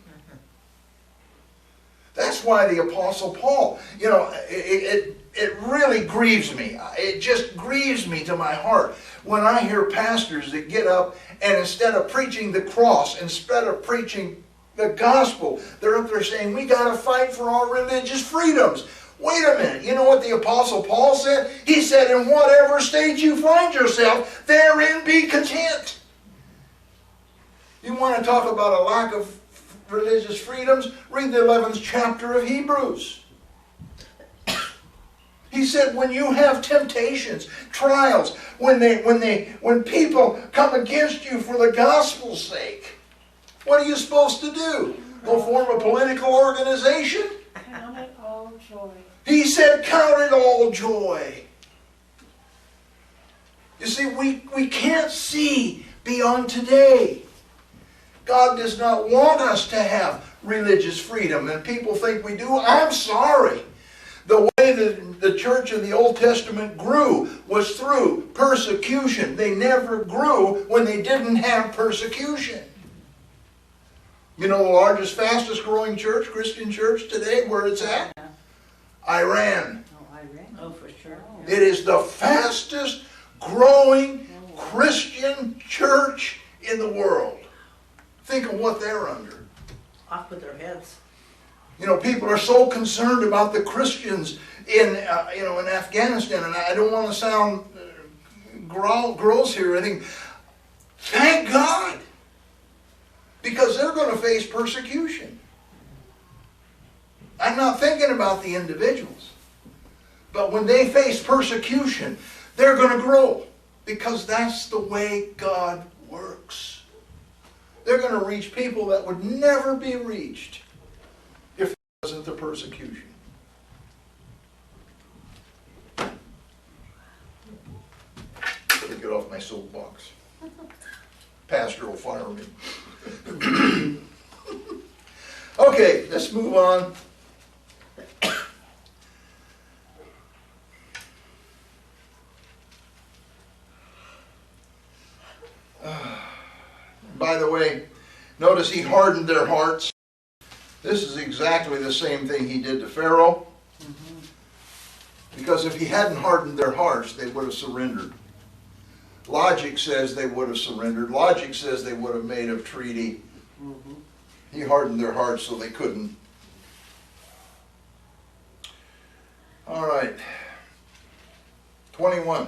Speaker 1: That's why the Apostle Paul, it really grieves me. It just grieves me to my heart when I hear pastors that get up and instead of preaching the cross, instead of preaching the gospel, they're up there saying, we got to fight for our religious freedoms. Wait a minute. You know what the Apostle Paul said? He said, in whatever state you find yourself, therein be content. You want to talk about a lack of religious freedoms? Read the 11th chapter of Hebrews. He said, when you have temptations, trials, when people come against you for the gospel's sake, what are you supposed to do? Go form a political organization?
Speaker 3: Count it all joy.
Speaker 1: He said, count it all joy. You see, we can't see beyond today. God does not want us to have religious freedom, and people think we do. I'm sorry. The way that the church in the Old Testament grew was through persecution. They never grew when they didn't have persecution. You know the largest, fastest growing church, Christian church today, where it's at? Iran.
Speaker 2: Oh, Iran. Oh, for sure.
Speaker 1: It is the fastest growing Christian church in the world. Think of what they're under.
Speaker 2: Off with their heads.
Speaker 1: People are so concerned about the Christians in Afghanistan, and I don't want to sound gross here. I think, thank God, because they're going to face persecution. I'm not thinking about the individuals, but when they face persecution, they're going to grow, because that's the way God works. They're going to reach people that would never be reached if it wasn't the persecution. Gotta get off my soapbox. Pastor will fire me. Okay, let's move on. By the way, notice he hardened their hearts. This is exactly the same thing he did to Pharaoh. Because if he hadn't hardened their hearts, they would have surrendered. Logic says they would have surrendered. Logic says they would have made a treaty. He hardened their hearts so they couldn't. All right. 21.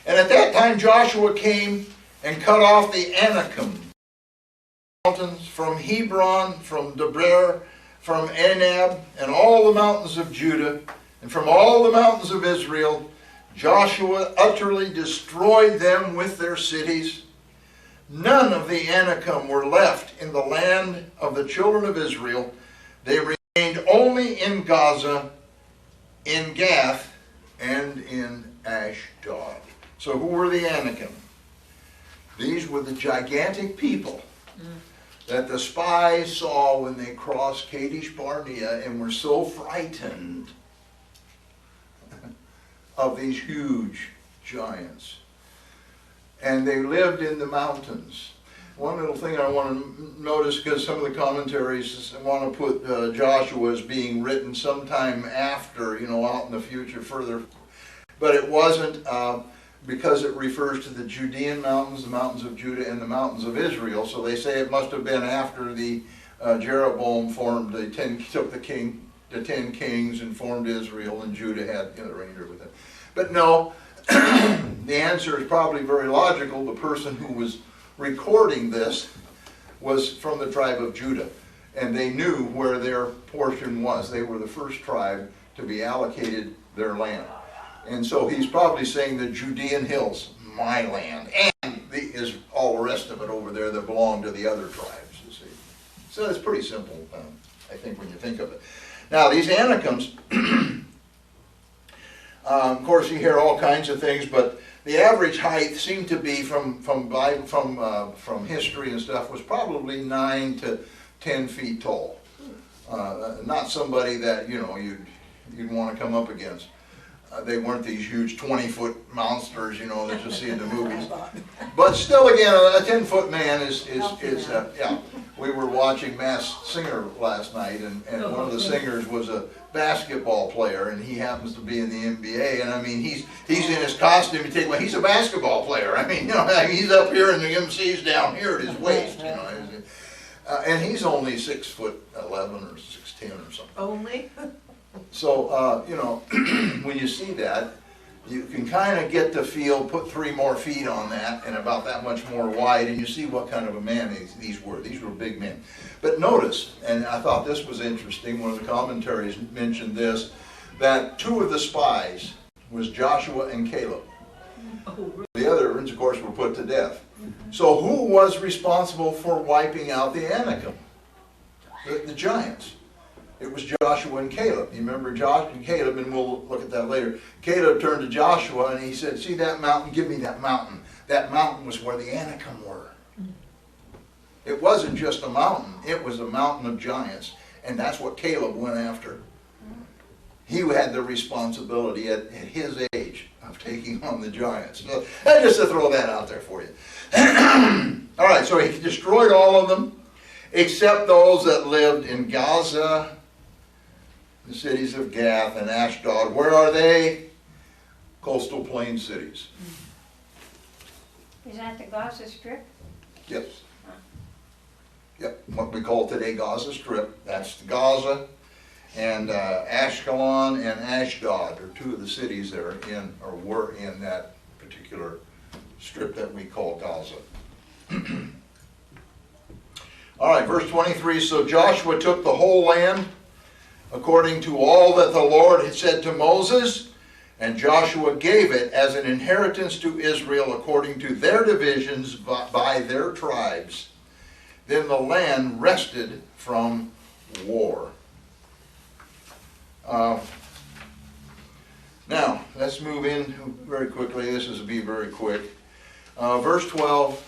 Speaker 1: And at that time Joshua came and cut off the Anakim mountains from Hebron, from Debir, from Anab, and all the mountains of Judah, and from all the mountains of Israel. Joshua utterly destroyed them with their cities. None of the Anakim were left in the land of the children of Israel. They remained only in Gaza, in Gath, and in Ashdod. So who were the Anakim? These were the gigantic people that the spies saw when they crossed Kadesh Barnea and were so frightened of these huge giants. And they lived in the mountains. One little thing I want to notice, because some of the commentaries want to put Joshua as being written sometime after, out in the future further. But it wasn't, because it refers to the Judean mountains, the mountains of Judah, and the mountains of Israel. So they say it must have been after the Jeroboam formed took the 10 kings and formed Israel, and Judah had the remainder with it. But no, the answer is probably very logical. The person who was recording this was from the tribe of Judah, and they knew where their portion was. They were the first tribe to be allocated their land. And so he's probably saying the Judean hills, my land, and is all the rest of it over there that belonged to the other tribes, you see. So it's pretty simple, I think, when you think of it. Now, these Anakims, of course, you hear all kinds of things, but the average height seemed to be from history and stuff was probably 9 to 10 feet tall. Not somebody that you'd want to come up against. They weren't these huge 20-foot monsters, that you see in the movies. But still, again, a 10-foot man is yeah. We were watching Masked Singer last night, and one of the singers was a basketball player, and he happens to be in the NBA. And I mean, he's in his costume. He's a basketball player. I mean, he's up here, and the MC's down here at his waist. And he's only 6'11" or 6'10" or something.
Speaker 2: Only?
Speaker 1: So, when you see that, you can kind of get the feel, put 3 more feet on that, and about that much more wide, and you see what kind of a man these were. These were big men. But notice, and I thought this was interesting, one of the commentaries mentioned this, that 2 of the spies was Joshua and Caleb. The other ones, of course, were put to death. So who was responsible for wiping out the Anakim? The giants. It was Joshua and Caleb. You remember Joshua and Caleb, and we'll look at that later. Caleb turned to Joshua and he said, see that mountain? Give me that mountain. That mountain was where the Anakim were. It wasn't just a mountain. It was a mountain of giants. And that's what Caleb went after. He had the responsibility at his age of taking on the giants. So, just to throw that out there for you. All right, so he destroyed all of them, except those that lived in Gaza, the cities of Gath and Ashdod. Where are they? Coastal plain cities.
Speaker 3: Is that the Gaza Strip?
Speaker 1: Yes. Yep, what we call today Gaza Strip. That's Gaza. And Ashkelon and Ashdod are 2 of the cities that are in, or were in, that particular strip that we call Gaza. All right, verse 23, so Joshua took the whole land according to all that the Lord had said to Moses, And Joshua gave it as an inheritance to Israel according to their divisions by their tribes. Then the land rested from war. Now, let's move in very quickly. This is to be very quick. Verse 12,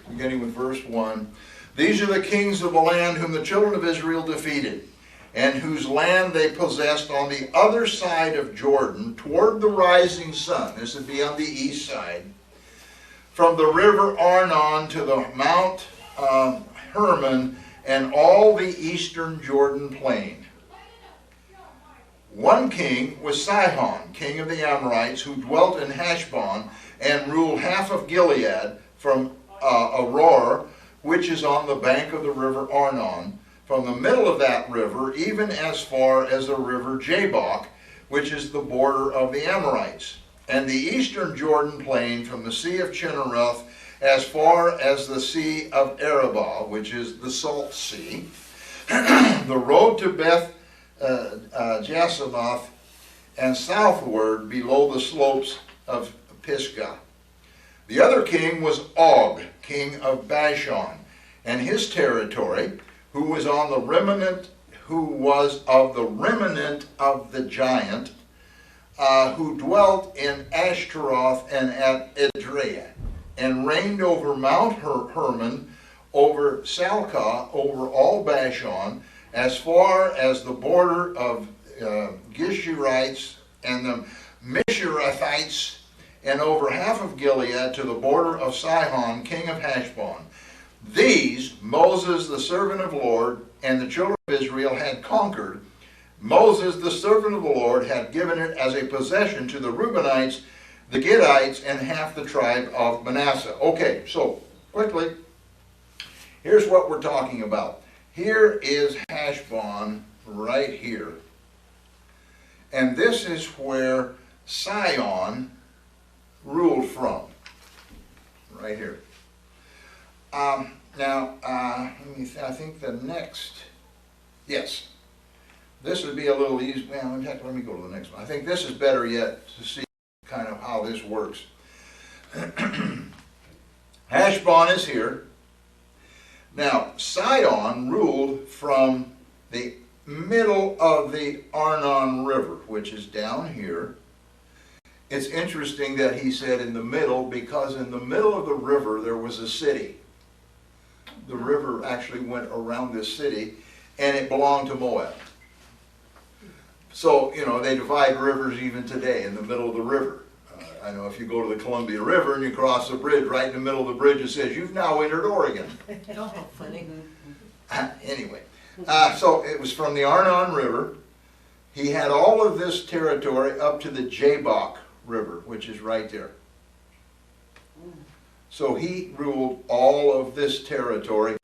Speaker 1: beginning with verse 1. These are the kings of the land whom the children of Israel defeated, and whose land they possessed on the other side of Jordan, toward the rising sun. This would be on the east side. From the river Arnon to the Mount Hermon, and all the eastern Jordan plain. One king was Sihon, king of the Amorites, who dwelt in Heshbon, and ruled half of Gilead, from Aroer, which is on the bank of the river Arnon, from the middle of that river, even as far as the river Jabbok, which is the border of the Amorites, and the eastern Jordan plain from the Sea of Chinneroth as far as the Sea of Arabah, which is the Salt Sea, the road to Beth Jasamoth, and southward below the slopes of Pisgah. The other king was Og, king of Bashan, and his territory, who was of the remnant of the giant, who dwelt in Ashtaroth and at Edrei, and reigned over Mount Hermon, over Salcah, over all Bashan, as far as the border of Geshurites and the Misharathites, and over half of Gilead to the border of Sihon, king of Heshbon. These Moses, the servant of the Lord, and the children of Israel had conquered. Moses, the servant of the Lord, had given it as a possession to the Reubenites, the Gadites, and half the tribe of Manasseh. Okay, so quickly, here's what we're talking about. Here is Heshbon right here. And this is where Sihon ruled from. Right here. I think the next, yes, this would be a little easy. Well, in fact, let me go to the next one. I think this is better yet to see kind of how this works. Heshbon is here. Now, Sihon ruled from the middle of the Arnon River, which is down here. It's interesting that he said in the middle, because in the middle of the river there was a city. The river actually went around this city, and it belonged to Moab. So, they divide rivers even today in the middle of the river. I know if you go to the Columbia River and you cross the bridge, right in the middle of the bridge it says, "You've now entered Oregon."
Speaker 2: Oh, funny.
Speaker 1: Anyway, so it was from the Arnon River. He had all of this territory up to the Jabbok River, which is right there. So he ruled all of this territory,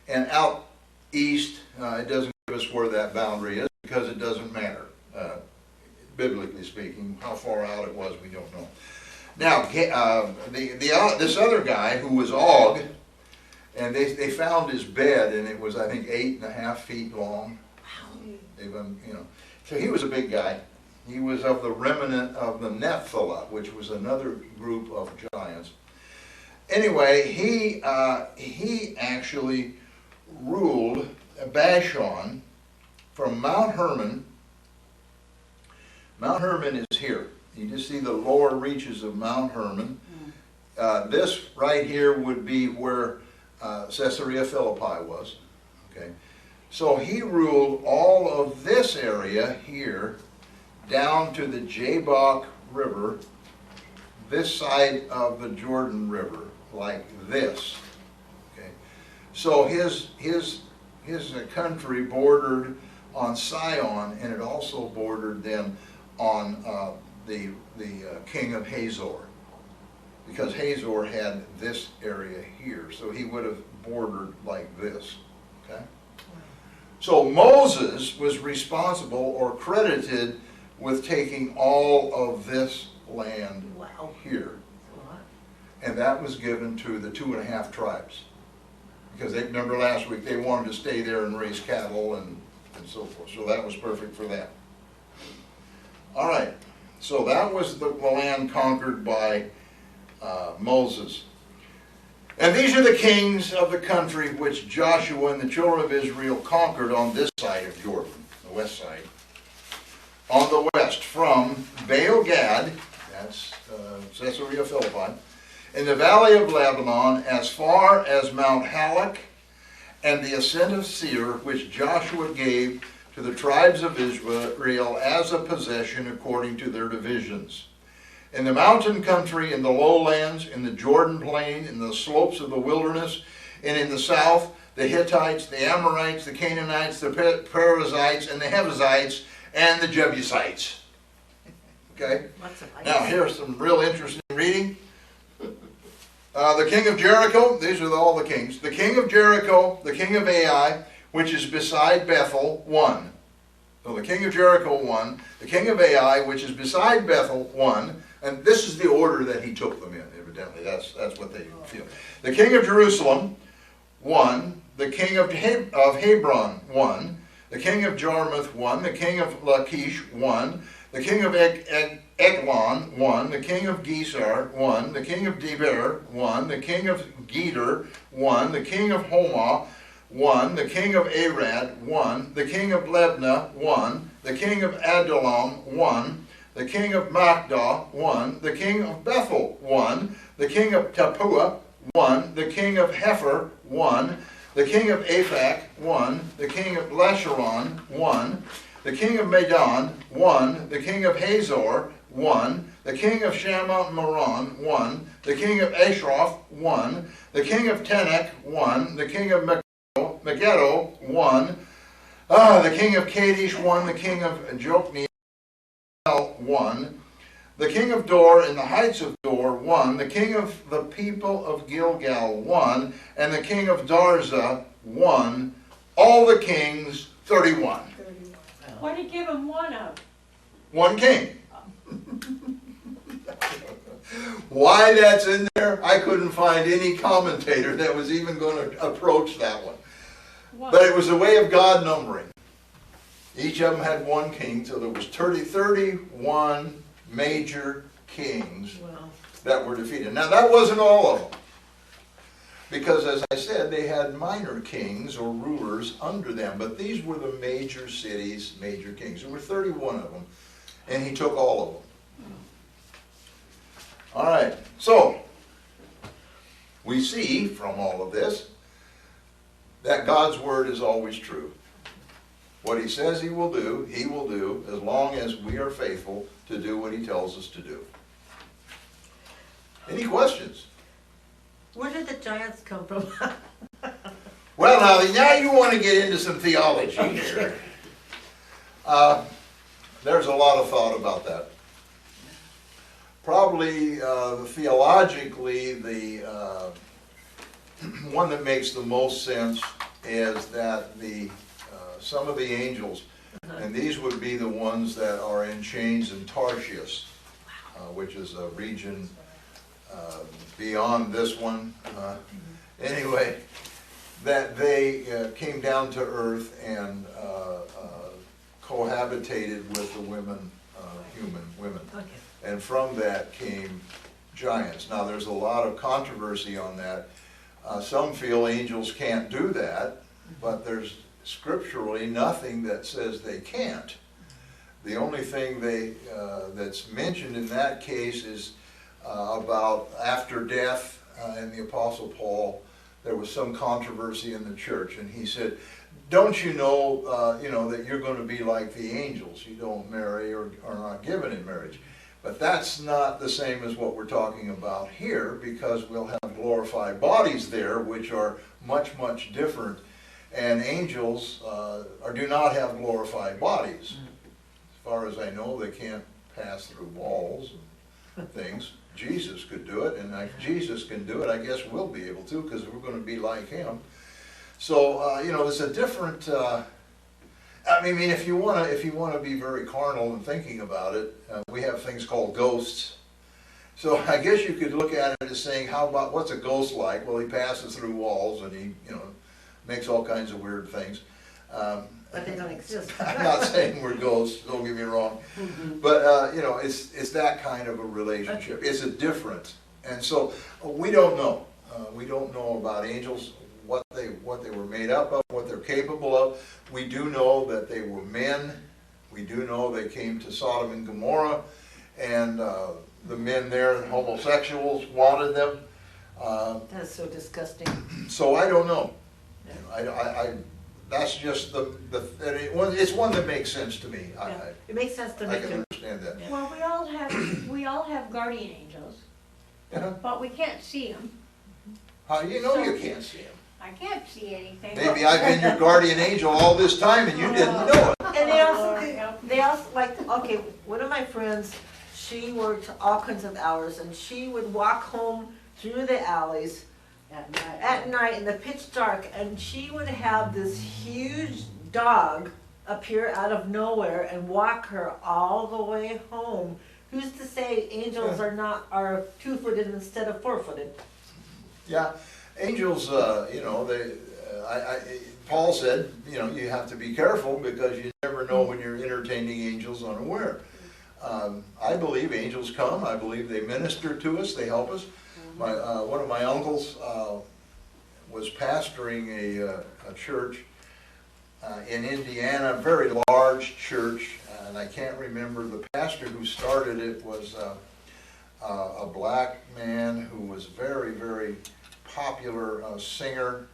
Speaker 1: and out east, it doesn't give us where that boundary is because it doesn't matter, biblically speaking. How far out it was, we don't know. Now, this other guy who was Og, and they found his bed, and it was, I think, 8.5 feet long. So he was a big guy. He was of the remnant of the Nephilah, which was another group of giants. Anyway, he actually ruled Bashan from Mount Hermon. Mount Hermon is here. You just see the lower reaches of Mount Hermon. This right here would be where Caesarea Philippi was. Okay, so he ruled all of this area here down to the Jabbok River, this side of the Jordan River, like this. Okay, so his country bordered on Sihon, and it also bordered then on the king of Hazor, because Hazor had this area here, so he would have bordered like this. Okay, so Moses was responsible or credited with taking all of this land here. And that was given to the 2.5 tribes. Because they, remember last week, they wanted to stay there and raise cattle and so forth. So that was perfect for them. All right, So that was the land conquered by Moses. And these are the kings of the country which Joshua and the children of Israel conquered on this side of Jordan, the west side. On the west, from Baal Gad, that's Caesarea Philippi, in the valley of Lebanon, as far as Mount Halak, and the ascent of Seir, which Joshua gave to the tribes of Israel as a possession according to their divisions. In the mountain country, in the lowlands, in the Jordan plain, in the slopes of the wilderness, and in the south, the Hittites, the Amorites, the Canaanites, the Perizzites, and the Hebuzites, and the Jebusites. Okay? Now here's some real interesting reading. The king of Jericho, these are all the kings. The king of Jericho, the king of Ai, which is beside Bethel, won. So the king of Jericho won. The king of Ai, which is beside Bethel, won. And this is the order that he took them in, evidently. That's what they feel. The king of Jerusalem won. The king of Hebron won. The king of Jarmuth won. The king of Lachish won. The king of Eglon won. The king of Gezer won. The king of Deber won. The king of Geder won. The king of Homa won. The king of Arad won. The king of Lebna won. The king of Adullam won. The king of Makdah won. The king of Bethel won. The king of Tapua won. The king of Hepher won. The king of Aphek won. The king of Lasharon won. The king of Medan won. The king of Hazor won. The king of Shammah Moron won. The king of Ashraf won. The king of Tenek won. The king of Megiddo won. The king of Kadesh won. The king of Jokneel won. The king of Dor in the heights of Dor won. The king of the people of Gilgal won. And the king of Darza won. All the kings, 31.
Speaker 3: What did he give him one of?
Speaker 1: One king. Why that's in there, I couldn't find any commentator that was even going to approach that one. But it was a way of God numbering. Each of them had one king, so there was 31 major kings that were defeated. Now that wasn't all of them. Because as I said, they had minor kings or rulers under them. But these were the major cities, major kings. There were 31 of them. And he took all of them. All right. So, we see from all of this that God's word is always true. What he says he will do as long as we are faithful to do what he tells us to do. Any questions?
Speaker 2: Where did the giants come from?
Speaker 1: Well, now you want to get into some theology here. There's a lot of thought about that. Probably theologically, the one that makes the most sense is that some of the angels, and these would be the ones that are in chains in Tarshish, which is a region beyond this one. Anyway, that they came down to earth and cohabitated with the women, human women.
Speaker 2: Okay.
Speaker 1: And from that came giants. Now there's a lot of controversy on that. Some feel angels can't do that, but there's scripturally nothing that says they can't. The only thing that's mentioned in that case is about after death, and the Apostle Paul, there was some controversy in the church, and he said, don't you know, that you're going to be like the angels. You don't marry or are not given in marriage. But that's not the same as what we're talking about here, because we'll have glorified bodies there, which are much, much different. And angels do not have glorified bodies. As far as I know, they can't pass through walls and things. Jesus could do it, and if Jesus can do it, I guess we'll be able to, because we're going to be like him. So it's a different. I mean, if you want to be very carnal and thinking about it, we have things called ghosts. So I guess you could look at it as saying, how about what's a ghost like? Well, he passes through walls and he makes all kinds of weird things.
Speaker 2: But they don't exist.
Speaker 1: I'm not saying we're ghosts, don't get me wrong, but, you know, it's that kind of a relationship, it's a different, and so, we don't know. We don't know about angels, what they were made up of, what they're capable of. We do know that they were men, we do know they came to Sodom and Gomorrah, and the men there, the homosexuals, wanted them.
Speaker 2: That's so disgusting.
Speaker 1: So I don't know. I that's just it's one that makes sense to me.
Speaker 2: Yeah. It makes sense to
Speaker 1: I
Speaker 2: me
Speaker 1: can
Speaker 2: too.
Speaker 1: understand that.
Speaker 2: Yeah.
Speaker 3: Well, we all have guardian angels,
Speaker 1: Yeah.
Speaker 3: but we can't see them.
Speaker 1: How do you know you can't see them?
Speaker 3: I can't see anything.
Speaker 1: Maybe I've been your guardian angel all this time and you didn't know it.
Speaker 2: And
Speaker 3: Help me.
Speaker 2: they also, like, okay, one of my friends, she worked all kinds of hours, and she would walk home through the alleys at night in the pitch dark, and she would have this huge dog appear out of nowhere and walk her all the way home. Who's to say angels are 2-footed instead of 4-footed?
Speaker 1: Yeah, angels, you know, Paul said, you know, you have to be careful because you never know when you're entertaining angels unaware. I believe angels come. I believe they minister to us. They help us. One of my uncles was pastoring a church in Indiana, a very large church, and I can't remember. The pastor who started it was a black man who was very, very popular singer,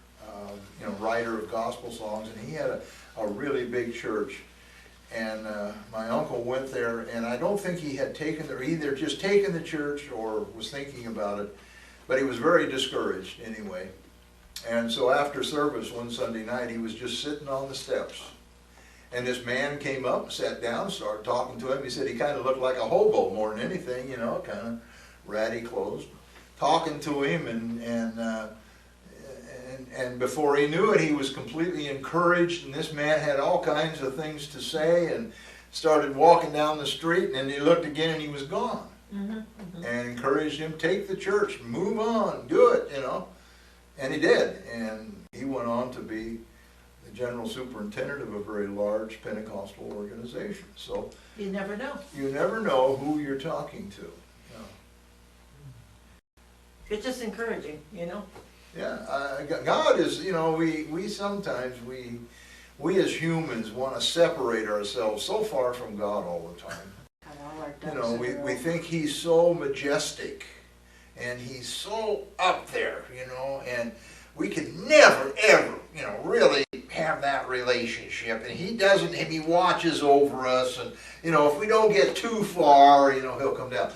Speaker 1: you know, writer of gospel songs, and he had a really big church. And my uncle went there, and I don't think he had either just taken the church or was thinking about it, but he was very discouraged anyway. And so after service one Sunday night, he was just sitting on the steps. And this man came up, sat down, started talking to him. He said he kind of looked like a hobo more than anything, you know, kind of ratty clothes. Talking to him, and before he knew it, he was completely encouraged, and this man had all kinds of things to say, and started walking down the street, and then he looked again and he was gone. And encouraged him, take the church, move on, do it, you know. And he did, and he went on to be the general superintendent of a very large Pentecostal organization. So
Speaker 2: You never know.
Speaker 1: you never know who you're talking to.
Speaker 2: It's just encouraging, you know?
Speaker 1: Yeah, God is, you know, we sometimes, we as humans want to separate ourselves so far from God all the time. You know, we think He's so majestic, and He's so up there, you know, and we can never, ever, you know, really have that relationship, and He doesn't, and He watches over us, and, you know, if we don't get too far, you know, He'll come down.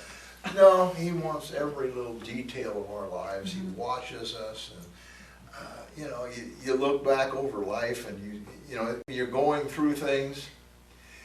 Speaker 1: No, He wants every little detail of our lives. He watches us, and you know, you look back over life, and you know, you're going through things,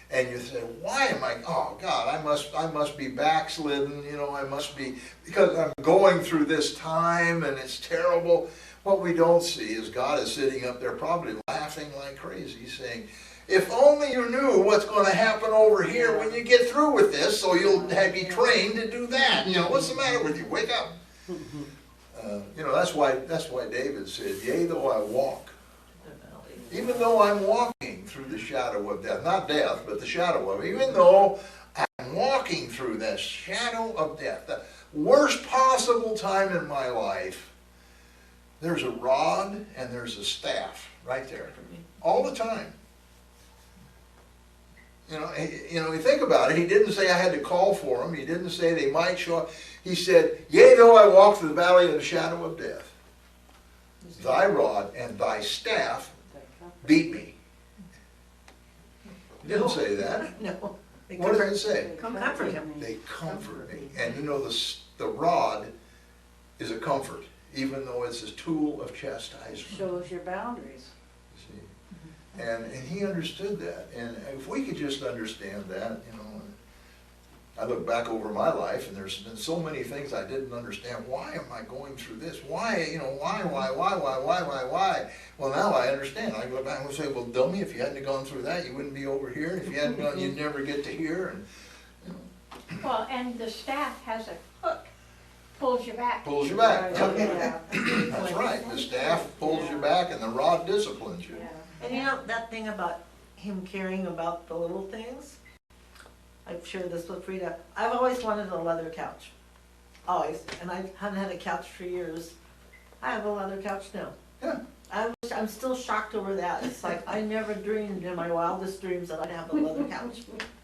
Speaker 1: and you say, "Why am I? Oh God, I must be backslidden. You know, I must be because I'm going through this time, and it's terrible." What we don't see is God is sitting up there, probably laughing like crazy, saying, "If only you knew what's going to happen over here when you get through with this, so you'll be trained to do that. You know, what's the matter with you? Wake up." You know, that's why David said, "Yea, though I walk, even though I'm walking through the shadow of death," not death, but the shadow of it, even though I'm walking through that shadow of death, the worst possible time in my life, there's a rod and there's a staff right there, all the time. You know, you think about it. He didn't say I had to call for them. He didn't say they might show up. He said, "Yea, though I walk through the valley of the shadow of death, thy rod and thy staff beat me." He didn't say that.
Speaker 2: No.
Speaker 1: What did it say?
Speaker 2: Comfort him.
Speaker 1: They comfort me. And you know, the rod is a comfort, even though it's a tool of chastisement.
Speaker 4: Shows your boundaries.
Speaker 1: See? And he understood that. And if we could just understand that, you know, I look back over my life, and there's been so many things I didn't understand. Why am I going through this? Why, you know, why? Well, now I understand. I go back and say, "Well, dummy, if you hadn't gone through that, you wouldn't be over here. If you hadn't gone, you'd never get to here." And, you know,
Speaker 3: Well, and the staff has a hook, pulls you back.
Speaker 1: pulls you back.
Speaker 4: Yeah.
Speaker 1: That's right. The staff pulls you back, and the rod disciplines you.
Speaker 4: Yeah.
Speaker 2: And you know, that thing about him caring about the little things, I've shared this with Frida, I've always wanted a leather couch. Always, and I haven't had a couch for years. I have a leather couch now.
Speaker 1: Yeah.
Speaker 2: I'm still shocked over that. It's like, I never dreamed in my wildest dreams that I'd have a leather couch.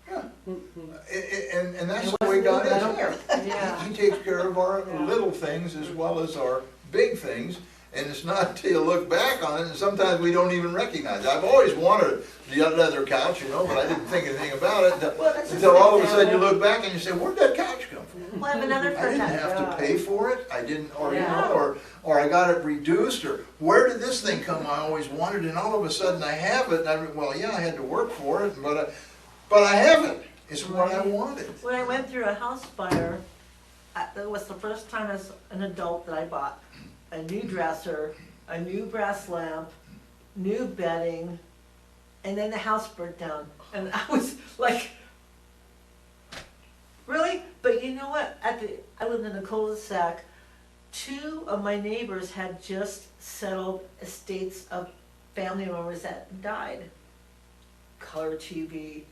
Speaker 1: Yeah. And that's
Speaker 2: It
Speaker 1: the way
Speaker 2: wasn't
Speaker 1: God
Speaker 2: even
Speaker 1: is.
Speaker 2: there. Yeah.
Speaker 1: He takes care of our
Speaker 2: Yeah.
Speaker 1: little things as well as our big things. And it's not until you look back on it, and sometimes we don't even recognize it. I've always wanted the leather couch, you know, but I didn't think anything about it
Speaker 2: Well, that's just
Speaker 1: until
Speaker 2: an
Speaker 1: all of a sudden you
Speaker 2: example.
Speaker 1: look back and you say, where'd that couch come from?
Speaker 2: Well, I have another
Speaker 1: I
Speaker 2: friend
Speaker 1: didn't
Speaker 2: that,
Speaker 1: have to pay for it, I didn't, or you
Speaker 2: Yeah.
Speaker 1: know, or I got it reduced, or where did this thing come I always wanted, and all of a sudden I have it, and well, yeah, I had to work for it, but I have it. It's what I wanted.
Speaker 2: when I went through a house fire, that was the first time as an adult that I bought a new dresser, a new brass lamp, new bedding, and then the house burnt down. And I was like, really? But you know what? I lived in a cul-de-sac. 2 of my neighbors had just settled estates of family members that died. Color TV,